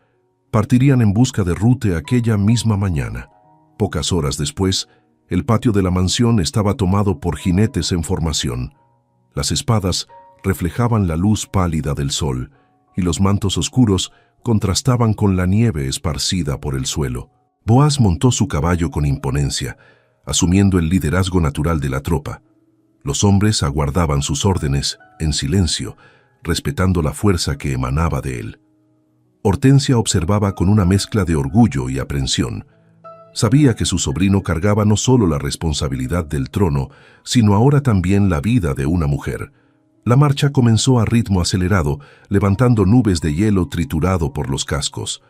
Partirían en busca de Rute aquella misma mañana. Pocas horas después, el patio de la mansión estaba tomado por jinetes en formación. Las espadas reflejaban la luz pálida del sol, y los mantos oscuros contrastaban con la nieve esparcida por el suelo. Boaz montó su caballo con imponencia, asumiendo el liderazgo natural de la tropa. Los hombres aguardaban sus órdenes, en silencio, respetando la fuerza que emanaba de él. Hortensia observaba con una mezcla de orgullo y aprensión. Sabía que su sobrino cargaba no solo la responsabilidad del trono, sino ahora también la vida de una mujer. La marcha comenzó a ritmo acelerado, levantando nubes de hielo triturado por los cascos.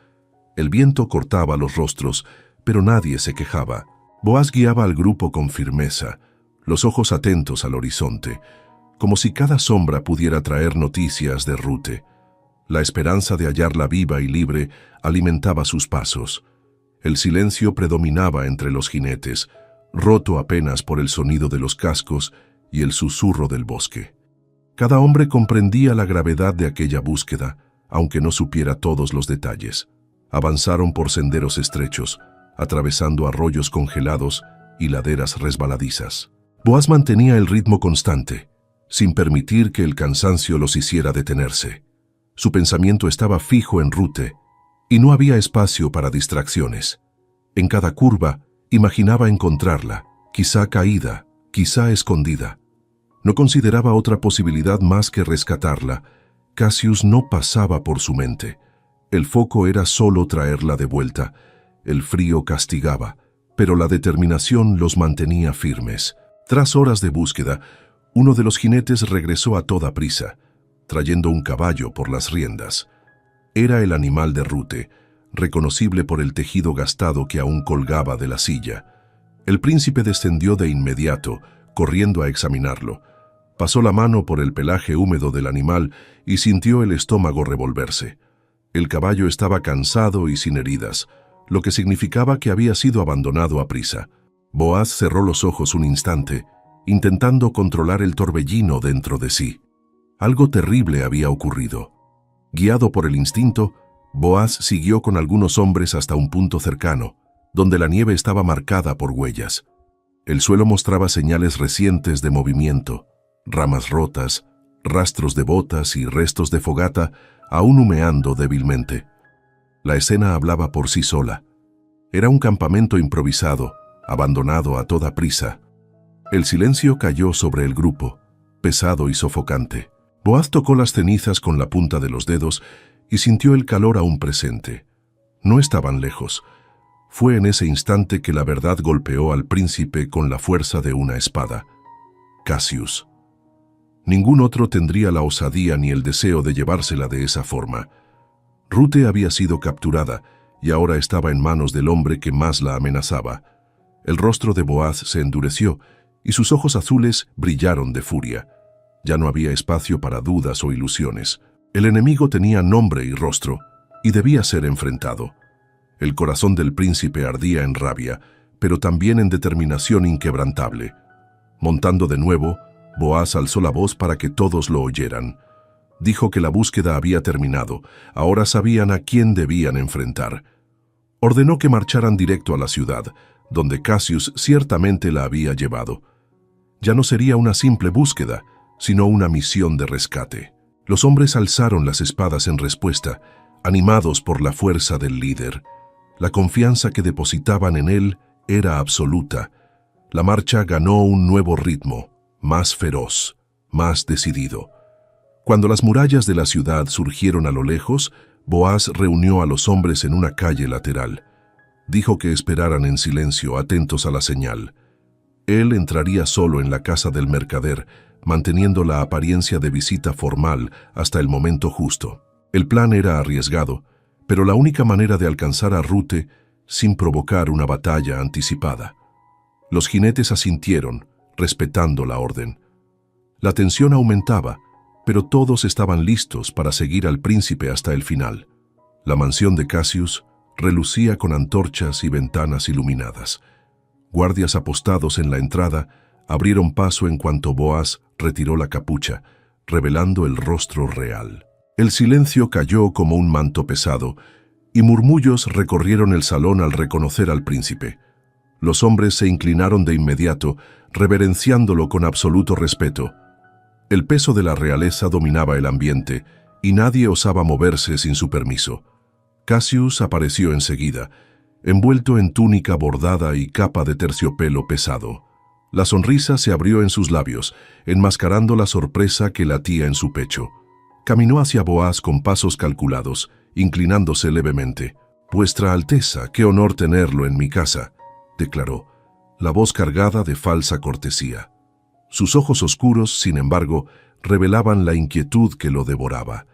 El viento cortaba los rostros, pero nadie se quejaba. Boaz guiaba al grupo con firmeza, los ojos atentos al horizonte, como si cada sombra pudiera traer noticias de Rute. La esperanza de hallarla viva y libre alimentaba sus pasos. El silencio predominaba entre los jinetes, roto apenas por el sonido de los cascos y el susurro del bosque. Cada hombre comprendía la gravedad de aquella búsqueda, aunque no supiera todos los detalles. Avanzaron por senderos estrechos, atravesando arroyos congelados y laderas resbaladizas. Boaz mantenía el ritmo constante, sin permitir que el cansancio los hiciera detenerse. Su pensamiento estaba fijo en Rute, y no había espacio para distracciones. En cada curva, imaginaba encontrarla, quizá caída, quizá escondida. No consideraba otra posibilidad más que rescatarla. Cassius no pasaba por su mente. El foco era solo traerla de vuelta. El frío castigaba, pero la determinación los mantenía firmes. Tras horas de búsqueda, uno de los jinetes regresó a toda prisa, trayendo un caballo por las riendas. Era el animal de Rute, reconocible por el tejido gastado que aún colgaba de la silla. El príncipe descendió de inmediato, corriendo a examinarlo. Pasó la mano por el pelaje húmedo del animal y sintió el estómago revolverse. El caballo estaba cansado y sin heridas, lo que significaba que había sido abandonado a prisa. Boaz cerró los ojos un instante, intentando controlar el torbellino dentro de sí. Algo terrible había ocurrido. Guiado por el instinto, Boaz siguió con algunos hombres hasta un punto cercano, donde la nieve estaba marcada por huellas. El suelo mostraba señales recientes de movimiento, ramas rotas, rastros de botas y restos de fogata aún humeando débilmente. La escena hablaba por sí sola. Era un campamento improvisado, abandonado a toda prisa. El silencio cayó sobre el grupo, pesado y sofocante. Boaz tocó las cenizas con la punta de los dedos y sintió el calor aún presente. No estaban lejos. Fue en ese instante que la verdad golpeó al príncipe con la fuerza de una espada. Cassius. Ningún otro tendría la osadía ni el deseo de llevársela de esa forma. Rute había sido capturada y ahora estaba en manos del hombre que más la amenazaba. El rostro de Boaz se endureció y sus ojos azules brillaron de furia. Ya no había espacio para dudas o ilusiones. El enemigo tenía nombre y rostro y debía ser enfrentado. El corazón del príncipe ardía en rabia, pero también en determinación inquebrantable. Montando de nuevo, Boaz alzó la voz para que todos lo oyeran. Dijo que la búsqueda había terminado, ahora sabían a quién debían enfrentar. Ordenó que marcharan directo a la ciudad, donde Cassius ciertamente la había llevado. Ya no sería una simple búsqueda, sino una misión de rescate. Los hombres alzaron las espadas en respuesta, animados por la fuerza del líder. La confianza que depositaban en él era absoluta. La marcha ganó un nuevo ritmo, más feroz, más decidido. Cuando las murallas de la ciudad surgieron a lo lejos, Boaz reunió a los hombres en una calle lateral. Dijo que esperaran en silencio, atentos a la señal. Él entraría solo en la casa del mercader, manteniendo la apariencia de visita formal hasta el momento justo. El plan era arriesgado, pero la única manera de alcanzar a Rute sin provocar una batalla anticipada. Los jinetes asintieron, respetando la orden. La tensión aumentaba, pero todos estaban listos para seguir al príncipe hasta el final. La mansión de Cassius relucía con antorchas y ventanas iluminadas. Guardias apostados en la entrada abrieron paso en cuanto Boaz retiró la capucha, revelando el rostro real. El silencio cayó como un manto pesado, y murmullos recorrieron el salón al reconocer al príncipe. Los hombres se inclinaron de inmediato, reverenciándolo con absoluto respeto. El peso de la realeza dominaba el ambiente, y nadie osaba moverse sin su permiso. Cassius apareció enseguida, envuelto en túnica bordada y capa de terciopelo pesado. La sonrisa se abrió en sus labios, enmascarando la sorpresa que latía en su pecho. Caminó hacia Boaz con pasos calculados, inclinándose levemente. «Vuestra Alteza, qué honor tenerlo en mi casa», declaró, la voz cargada de falsa cortesía. Sus ojos oscuros, sin embargo, revelaban la inquietud que lo devoraba.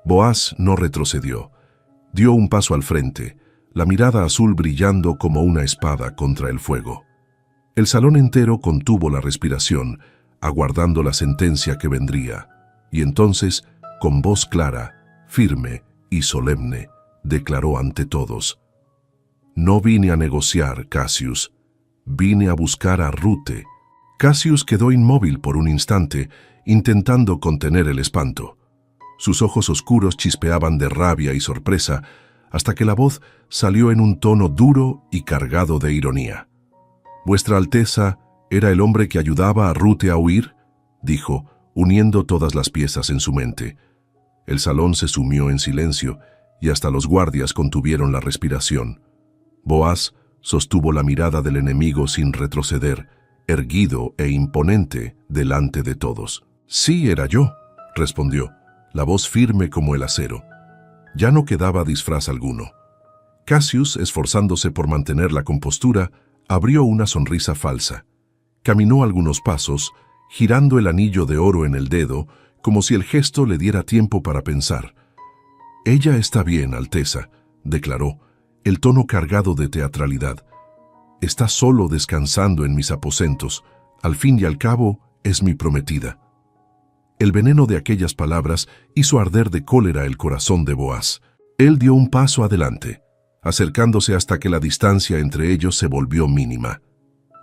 Boaz no retrocedió. Dio un paso al frente, la mirada azul brillando como una espada contra el fuego. El salón entero contuvo la respiración, aguardando la sentencia que vendría, y entonces, con voz clara, firme y solemne, declaró ante todos: «No vine a negociar, Cassius, vine a buscar a Rute». Cassius quedó inmóvil por un instante, intentando contener el espanto. Sus ojos oscuros chispeaban de rabia y sorpresa, hasta que la voz salió en un tono duro y cargado de ironía. «¿Vuestra Alteza era el hombre que ayudaba a Rute a huir?», dijo, uniendo todas las piezas en su mente. El salón se sumió en silencio, y hasta los guardias contuvieron la respiración. Boaz sostuvo la mirada del enemigo sin retroceder, erguido e imponente delante de todos. «Sí, era yo», respondió, la voz firme como el acero. Ya no quedaba disfraz alguno. Cassius, esforzándose por mantener la compostura, abrió una sonrisa falsa. Caminó algunos pasos, girando el anillo de oro en el dedo, como si el gesto le diera tiempo para pensar. «Ella está bien, Alteza», declaró, el tono cargado de teatralidad. «Está solo descansando en mis aposentos. Al fin y al cabo, es mi prometida». El veneno de aquellas palabras hizo arder de cólera el corazón de Boaz. Él dio un paso adelante, acercándose hasta que la distancia entre ellos se volvió mínima.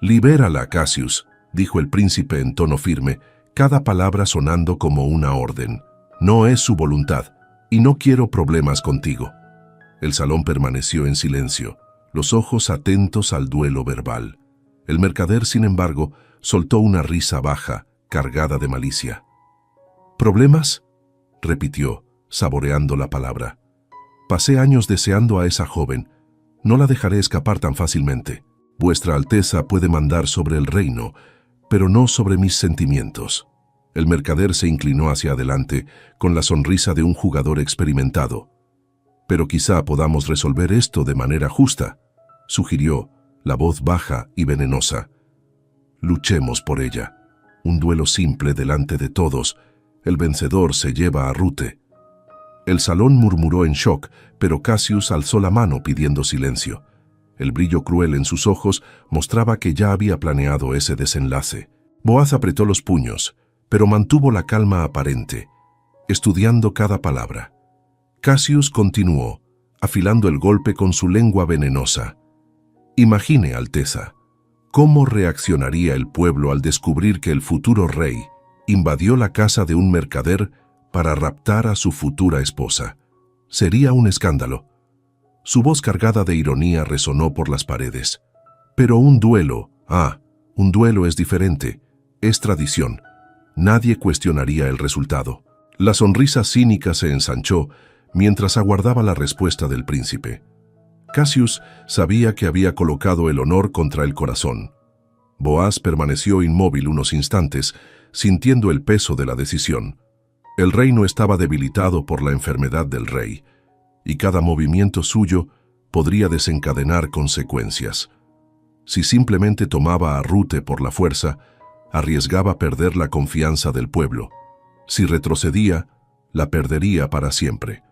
«Libérala, Cassius», dijo el príncipe en tono firme, cada palabra sonando como una orden. No es su voluntad, y no quiero problemas contigo. El salón permaneció en silencio, los ojos atentos al duelo verbal. El mercader, sin embargo, soltó una risa baja, cargada de malicia. ¿Problemas?, repitió, saboreando la palabra. Pasé años deseando a esa joven. No la dejaré escapar tan fácilmente. Vuestra Alteza puede mandar sobre el reino, pero no sobre mis sentimientos. El mercader se inclinó hacia adelante con la sonrisa de un jugador experimentado. Pero quizá podamos resolver esto de manera justa, sugirió, la voz baja y venenosa. Luchemos por ella. Un duelo simple delante de todos. El vencedor se lleva a Rute. El salón murmuró en shock, pero Cassius alzó la mano pidiendo silencio. El brillo cruel en sus ojos mostraba que ya había planeado ese desenlace. Boaz apretó los puños, pero mantuvo la calma aparente, estudiando cada palabra. Cassius continuó, afilando el golpe con su lengua venenosa. Imagine, Alteza, cómo reaccionaría el pueblo al descubrir que el futuro rey invadió la casa de un mercader para raptar a su futura esposa. Sería un escándalo. Su voz cargada de ironía resonó por las paredes. Pero un duelo es diferente. Es tradición. Nadie cuestionaría el resultado. La sonrisa cínica se ensanchó mientras aguardaba la respuesta del príncipe. Cassius sabía que había colocado el honor contra el corazón. Boaz permaneció inmóvil unos instantes, sintiendo el peso de la decisión. El reino estaba debilitado por la enfermedad del rey, y cada movimiento suyo podría desencadenar consecuencias. Si simplemente tomaba a Rute por la fuerza, arriesgaba perder la confianza del pueblo. Si retrocedía, la perdería para siempre.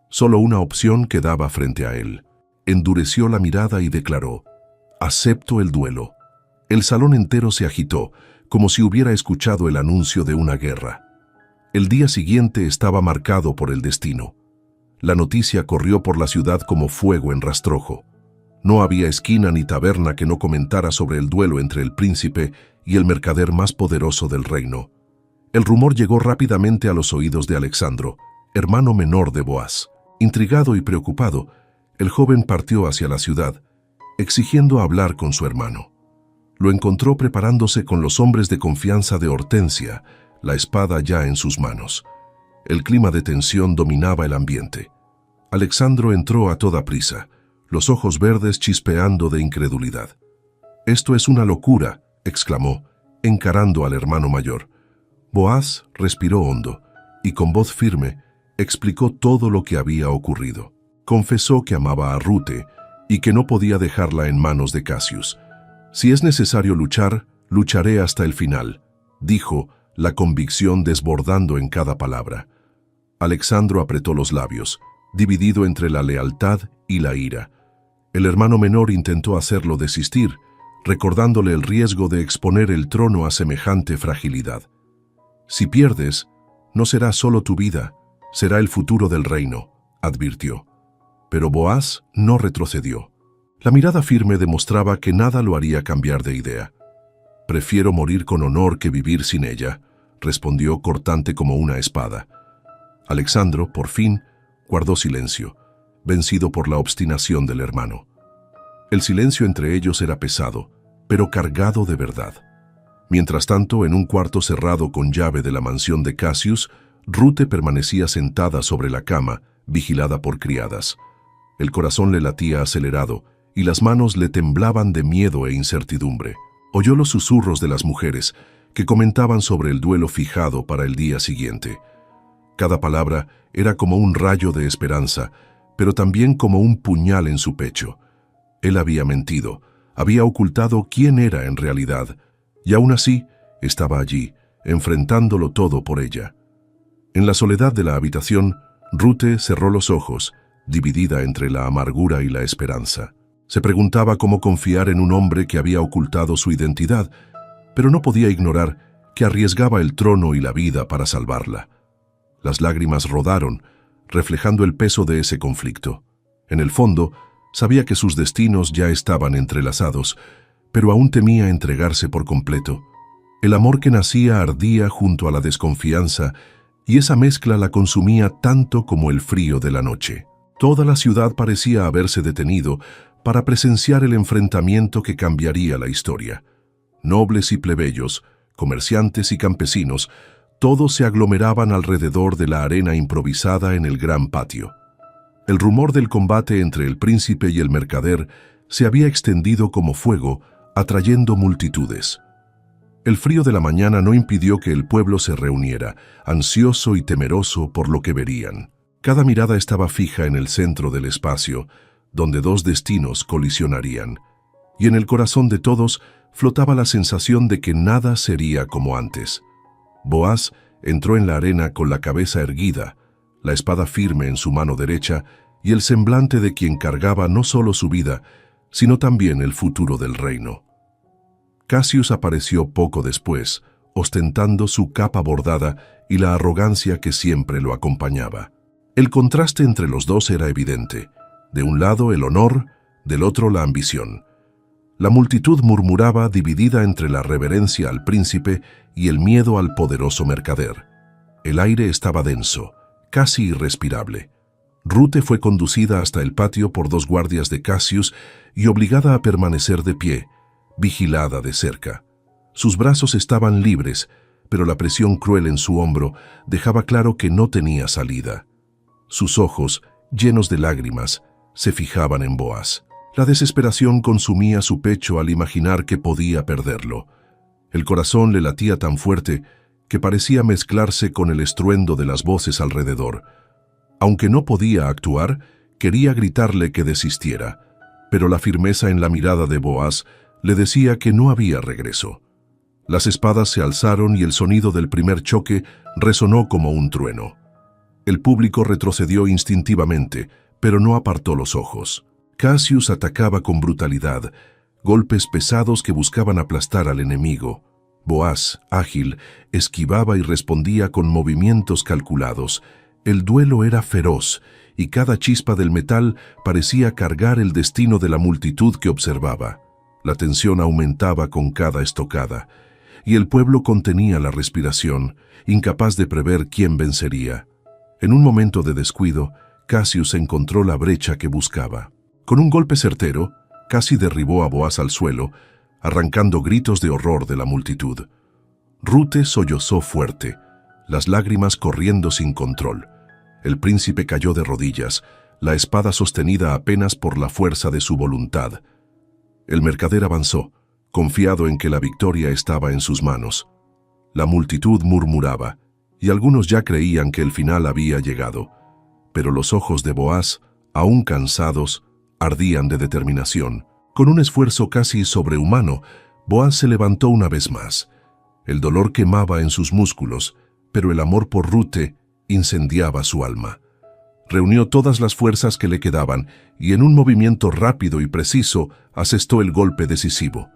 Solo una opción quedaba frente a él. Endureció la mirada y declaró: «Acepto el duelo». El salón entero se agitó, como si hubiera escuchado el anuncio de una guerra. El día siguiente estaba marcado por el destino. La noticia corrió por la ciudad como fuego en rastrojo. No había esquina ni taberna que no comentara sobre el duelo entre el príncipe y el mercader más poderoso del reino. El rumor llegó rápidamente a los oídos de Alexandro, hermano menor de Boaz. Intrigado y preocupado, el joven partió hacia la ciudad, exigiendo hablar con su hermano. Lo encontró preparándose con los hombres de confianza de Hortensia, la espada ya en sus manos. El clima de tensión dominaba el ambiente. Alexandro entró a toda prisa, los ojos verdes chispeando de incredulidad. «Esto es una locura», exclamó, encarando al hermano mayor. Boaz respiró hondo y con voz firme explicó todo lo que había ocurrido. Confesó que amaba a Rute y que no podía dejarla en manos de Cassius. «Si es necesario luchar, lucharé hasta el final», dijo, la convicción desbordando en cada palabra. Alexandro apretó los labios, dividido entre la lealtad y la ira. El hermano menor intentó hacerlo desistir, recordándole el riesgo de exponer el trono a semejante fragilidad. «Si pierdes, no será solo tu vida, será el futuro del reino», advirtió. Pero Boaz no retrocedió. La mirada firme demostraba que nada lo haría cambiar de idea. «Prefiero morir con honor que vivir sin ella», respondió cortante como una espada. Alexandro, por fin, guardó silencio, vencido por la obstinación del hermano. El silencio entre ellos era pesado, pero cargado de verdad. Mientras tanto, en un cuarto cerrado con llave de la mansión de Cassius, Rute permanecía sentada sobre la cama, vigilada por criadas. El corazón le latía acelerado y las manos le temblaban de miedo e incertidumbre. Oyó los susurros de las mujeres, que comentaban sobre el duelo fijado para el día siguiente. Cada palabra era como un rayo de esperanza, pero también como un puñal en su pecho. Él había mentido, había ocultado quién era en realidad, y aún así estaba allí, enfrentándolo todo por ella. En la soledad de la habitación, Rute cerró los ojos, dividida entre la amargura y la esperanza. Se preguntaba cómo confiar en un hombre que había ocultado su identidad, pero no podía ignorar que arriesgaba el trono y la vida para salvarla. Las lágrimas rodaron, reflejando el peso de ese conflicto. En el fondo, sabía que sus destinos ya estaban entrelazados, pero aún temía entregarse por completo. El amor que nacía ardía junto a la desconfianza, y esa mezcla la consumía tanto como el frío de la noche. Toda la ciudad parecía haberse detenido para presenciar el enfrentamiento que cambiaría la historia. Nobles y plebeyos, comerciantes y campesinos, todos se aglomeraban alrededor de la arena improvisada en el gran patio. El rumor del combate entre el príncipe y el mercader se había extendido como fuego, atrayendo multitudes. El frío de la mañana no impidió que el pueblo se reuniera, ansioso y temeroso por lo que verían. Cada mirada estaba fija en el centro del espacio, donde dos destinos colisionarían, y en el corazón de todos flotaba la sensación de que nada sería como antes. Boaz entró en la arena con la cabeza erguida, la espada firme en su mano derecha y el semblante de quien cargaba no solo su vida, sino también el futuro del reino. Cassius apareció poco después, ostentando su capa bordada y la arrogancia que siempre lo acompañaba. El contraste entre los dos era evidente. De un lado el honor, del otro la ambición. La multitud murmuraba dividida entre la reverencia al príncipe y el miedo al poderoso mercader. El aire estaba denso, casi irrespirable. Rute fue conducida hasta el patio por dos guardias de Cassius y obligada a permanecer de pie, vigilada de cerca. Sus brazos estaban libres, pero la presión cruel en su hombro dejaba claro que no tenía salida. Sus ojos, llenos de lágrimas, se fijaban en Boaz. La desesperación consumía su pecho al imaginar que podía perderlo. El corazón le latía tan fuerte que parecía mezclarse con el estruendo de las voces alrededor. Aunque no podía actuar, quería gritarle que desistiera, pero la firmeza en la mirada de Boaz le decía que no había regreso. Las espadas se alzaron y el sonido del primer choque resonó como un trueno. El público retrocedió instintivamente, pero no apartó los ojos. Cassius atacaba con brutalidad, golpes pesados que buscaban aplastar al enemigo. Boaz, ágil, esquivaba y respondía con movimientos calculados. El duelo era feroz, y cada chispa del metal parecía cargar el destino de la multitud que observaba. La tensión aumentaba con cada estocada, y el pueblo contenía la respiración, incapaz de prever quién vencería. En un momento de descuido, Cassius encontró la brecha que buscaba. Con un golpe certero, casi derribó a Boaz al suelo, arrancando gritos de horror de la multitud. Rute sollozó fuerte, las lágrimas corriendo sin control. El príncipe cayó de rodillas, la espada sostenida apenas por la fuerza de su voluntad. El mercader avanzó, confiado en que la victoria estaba en sus manos. La multitud murmuraba, y algunos ya creían que el final había llegado. Pero los ojos de Boaz, aún cansados, ardían de determinación. Con un esfuerzo casi sobrehumano, Boaz se levantó una vez más. El dolor quemaba en sus músculos, pero el amor por Rute incendiaba su alma. Reunió todas las fuerzas que le quedaban y en un movimiento rápido y preciso asestó el golpe decisivo.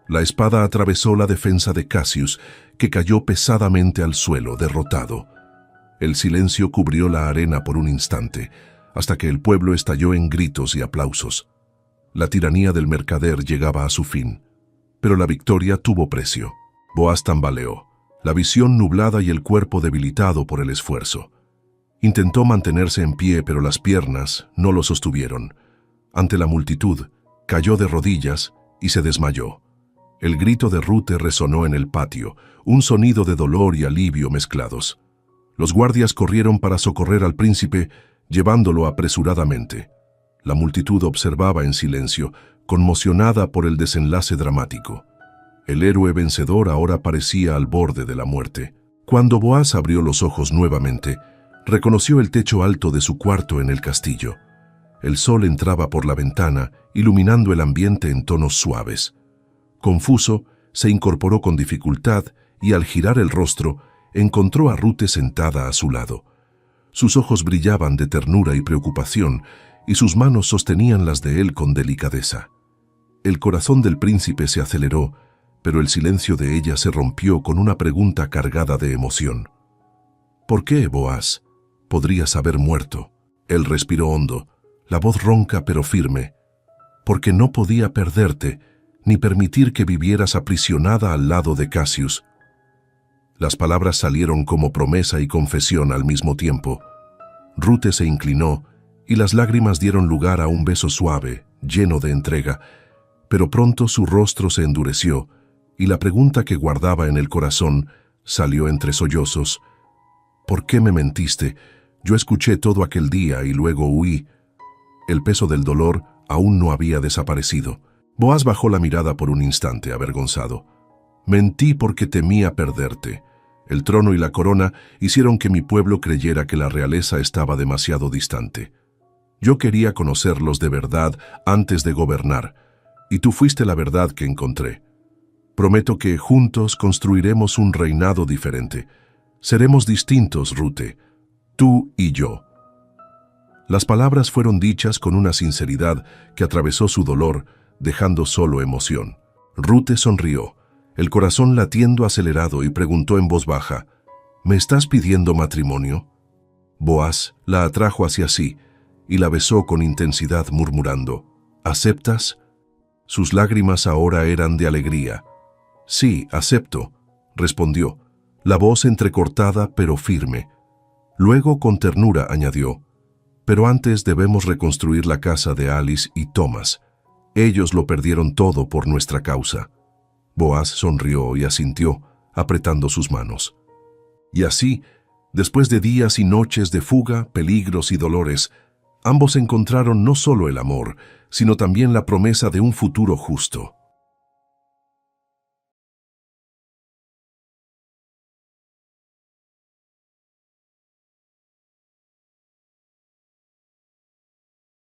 La espada atravesó la defensa de Cassius, que cayó pesadamente al suelo, derrotado. El silencio cubrió la arena por un instante, hasta que el pueblo estalló en gritos y aplausos. La tiranía del mercader llegaba a su fin, pero la victoria tuvo precio. Boaz tambaleó, la visión nublada y el cuerpo debilitado por el esfuerzo. Intentó mantenerse en pie, pero las piernas no lo sostuvieron. Ante la multitud, cayó de rodillas y se desmayó. El grito de Rute resonó en el patio, un sonido de dolor y alivio mezclados. Los guardias corrieron para socorrer al príncipe, llevándolo apresuradamente. La multitud observaba en silencio, conmocionada por el desenlace dramático. El héroe vencedor ahora parecía al borde de la muerte. Cuando Boaz abrió los ojos nuevamente, reconoció el techo alto de su cuarto en el castillo. El sol entraba por la ventana, iluminando el ambiente en tonos suaves. Confuso, se incorporó con dificultad y al girar el rostro, encontró a Rute sentada a su lado. Sus ojos brillaban de ternura y preocupación, y sus manos sostenían las de él con delicadeza. El corazón del príncipe se aceleró, pero el silencio de ella se rompió con una pregunta cargada de emoción. ¿Por qué, Boaz? Podrías haber muerto. Él respiró hondo, la voz ronca pero firme. Porque no podía perderte, ni permitir que vivieras aprisionada al lado de Cassius. Las palabras salieron como promesa y confesión al mismo tiempo. Rute se inclinó y las lágrimas dieron lugar a un beso suave, lleno de entrega, pero pronto su rostro se endureció y la pregunta que guardaba en el corazón salió entre sollozos. ¿Por qué me mentiste? Yo escuché todo aquel día y luego huí. El peso del dolor aún no había desaparecido. Boaz bajó la mirada por un instante, avergonzado. Mentí porque temía perderte. El trono y la corona hicieron que mi pueblo creyera que la realeza estaba demasiado distante. Yo quería conocerlos de verdad antes de gobernar, y tú fuiste la verdad que encontré. Prometo que juntos construiremos un reinado diferente. Seremos distintos, Rute, tú y yo. Las palabras fueron dichas con una sinceridad que atravesó su dolor, dejando solo emoción. Rute sonrió, el corazón latiendo acelerado, y preguntó en voz baja, ¿me estás pidiendo matrimonio? Boaz la atrajo hacia sí y la besó con intensidad, murmurando, ¿aceptas? Sus lágrimas ahora eran de alegría. Sí, acepto, respondió, la voz entrecortada pero firme. Luego, con ternura, añadió, pero antes debemos reconstruir la casa de Alice y Thomas. Ellos lo perdieron todo por nuestra causa. Boaz sonrió y asintió, apretando sus manos. Y así, después de días y noches de fuga, peligros y dolores, ambos encontraron no solo el amor, sino también la promesa de un futuro justo.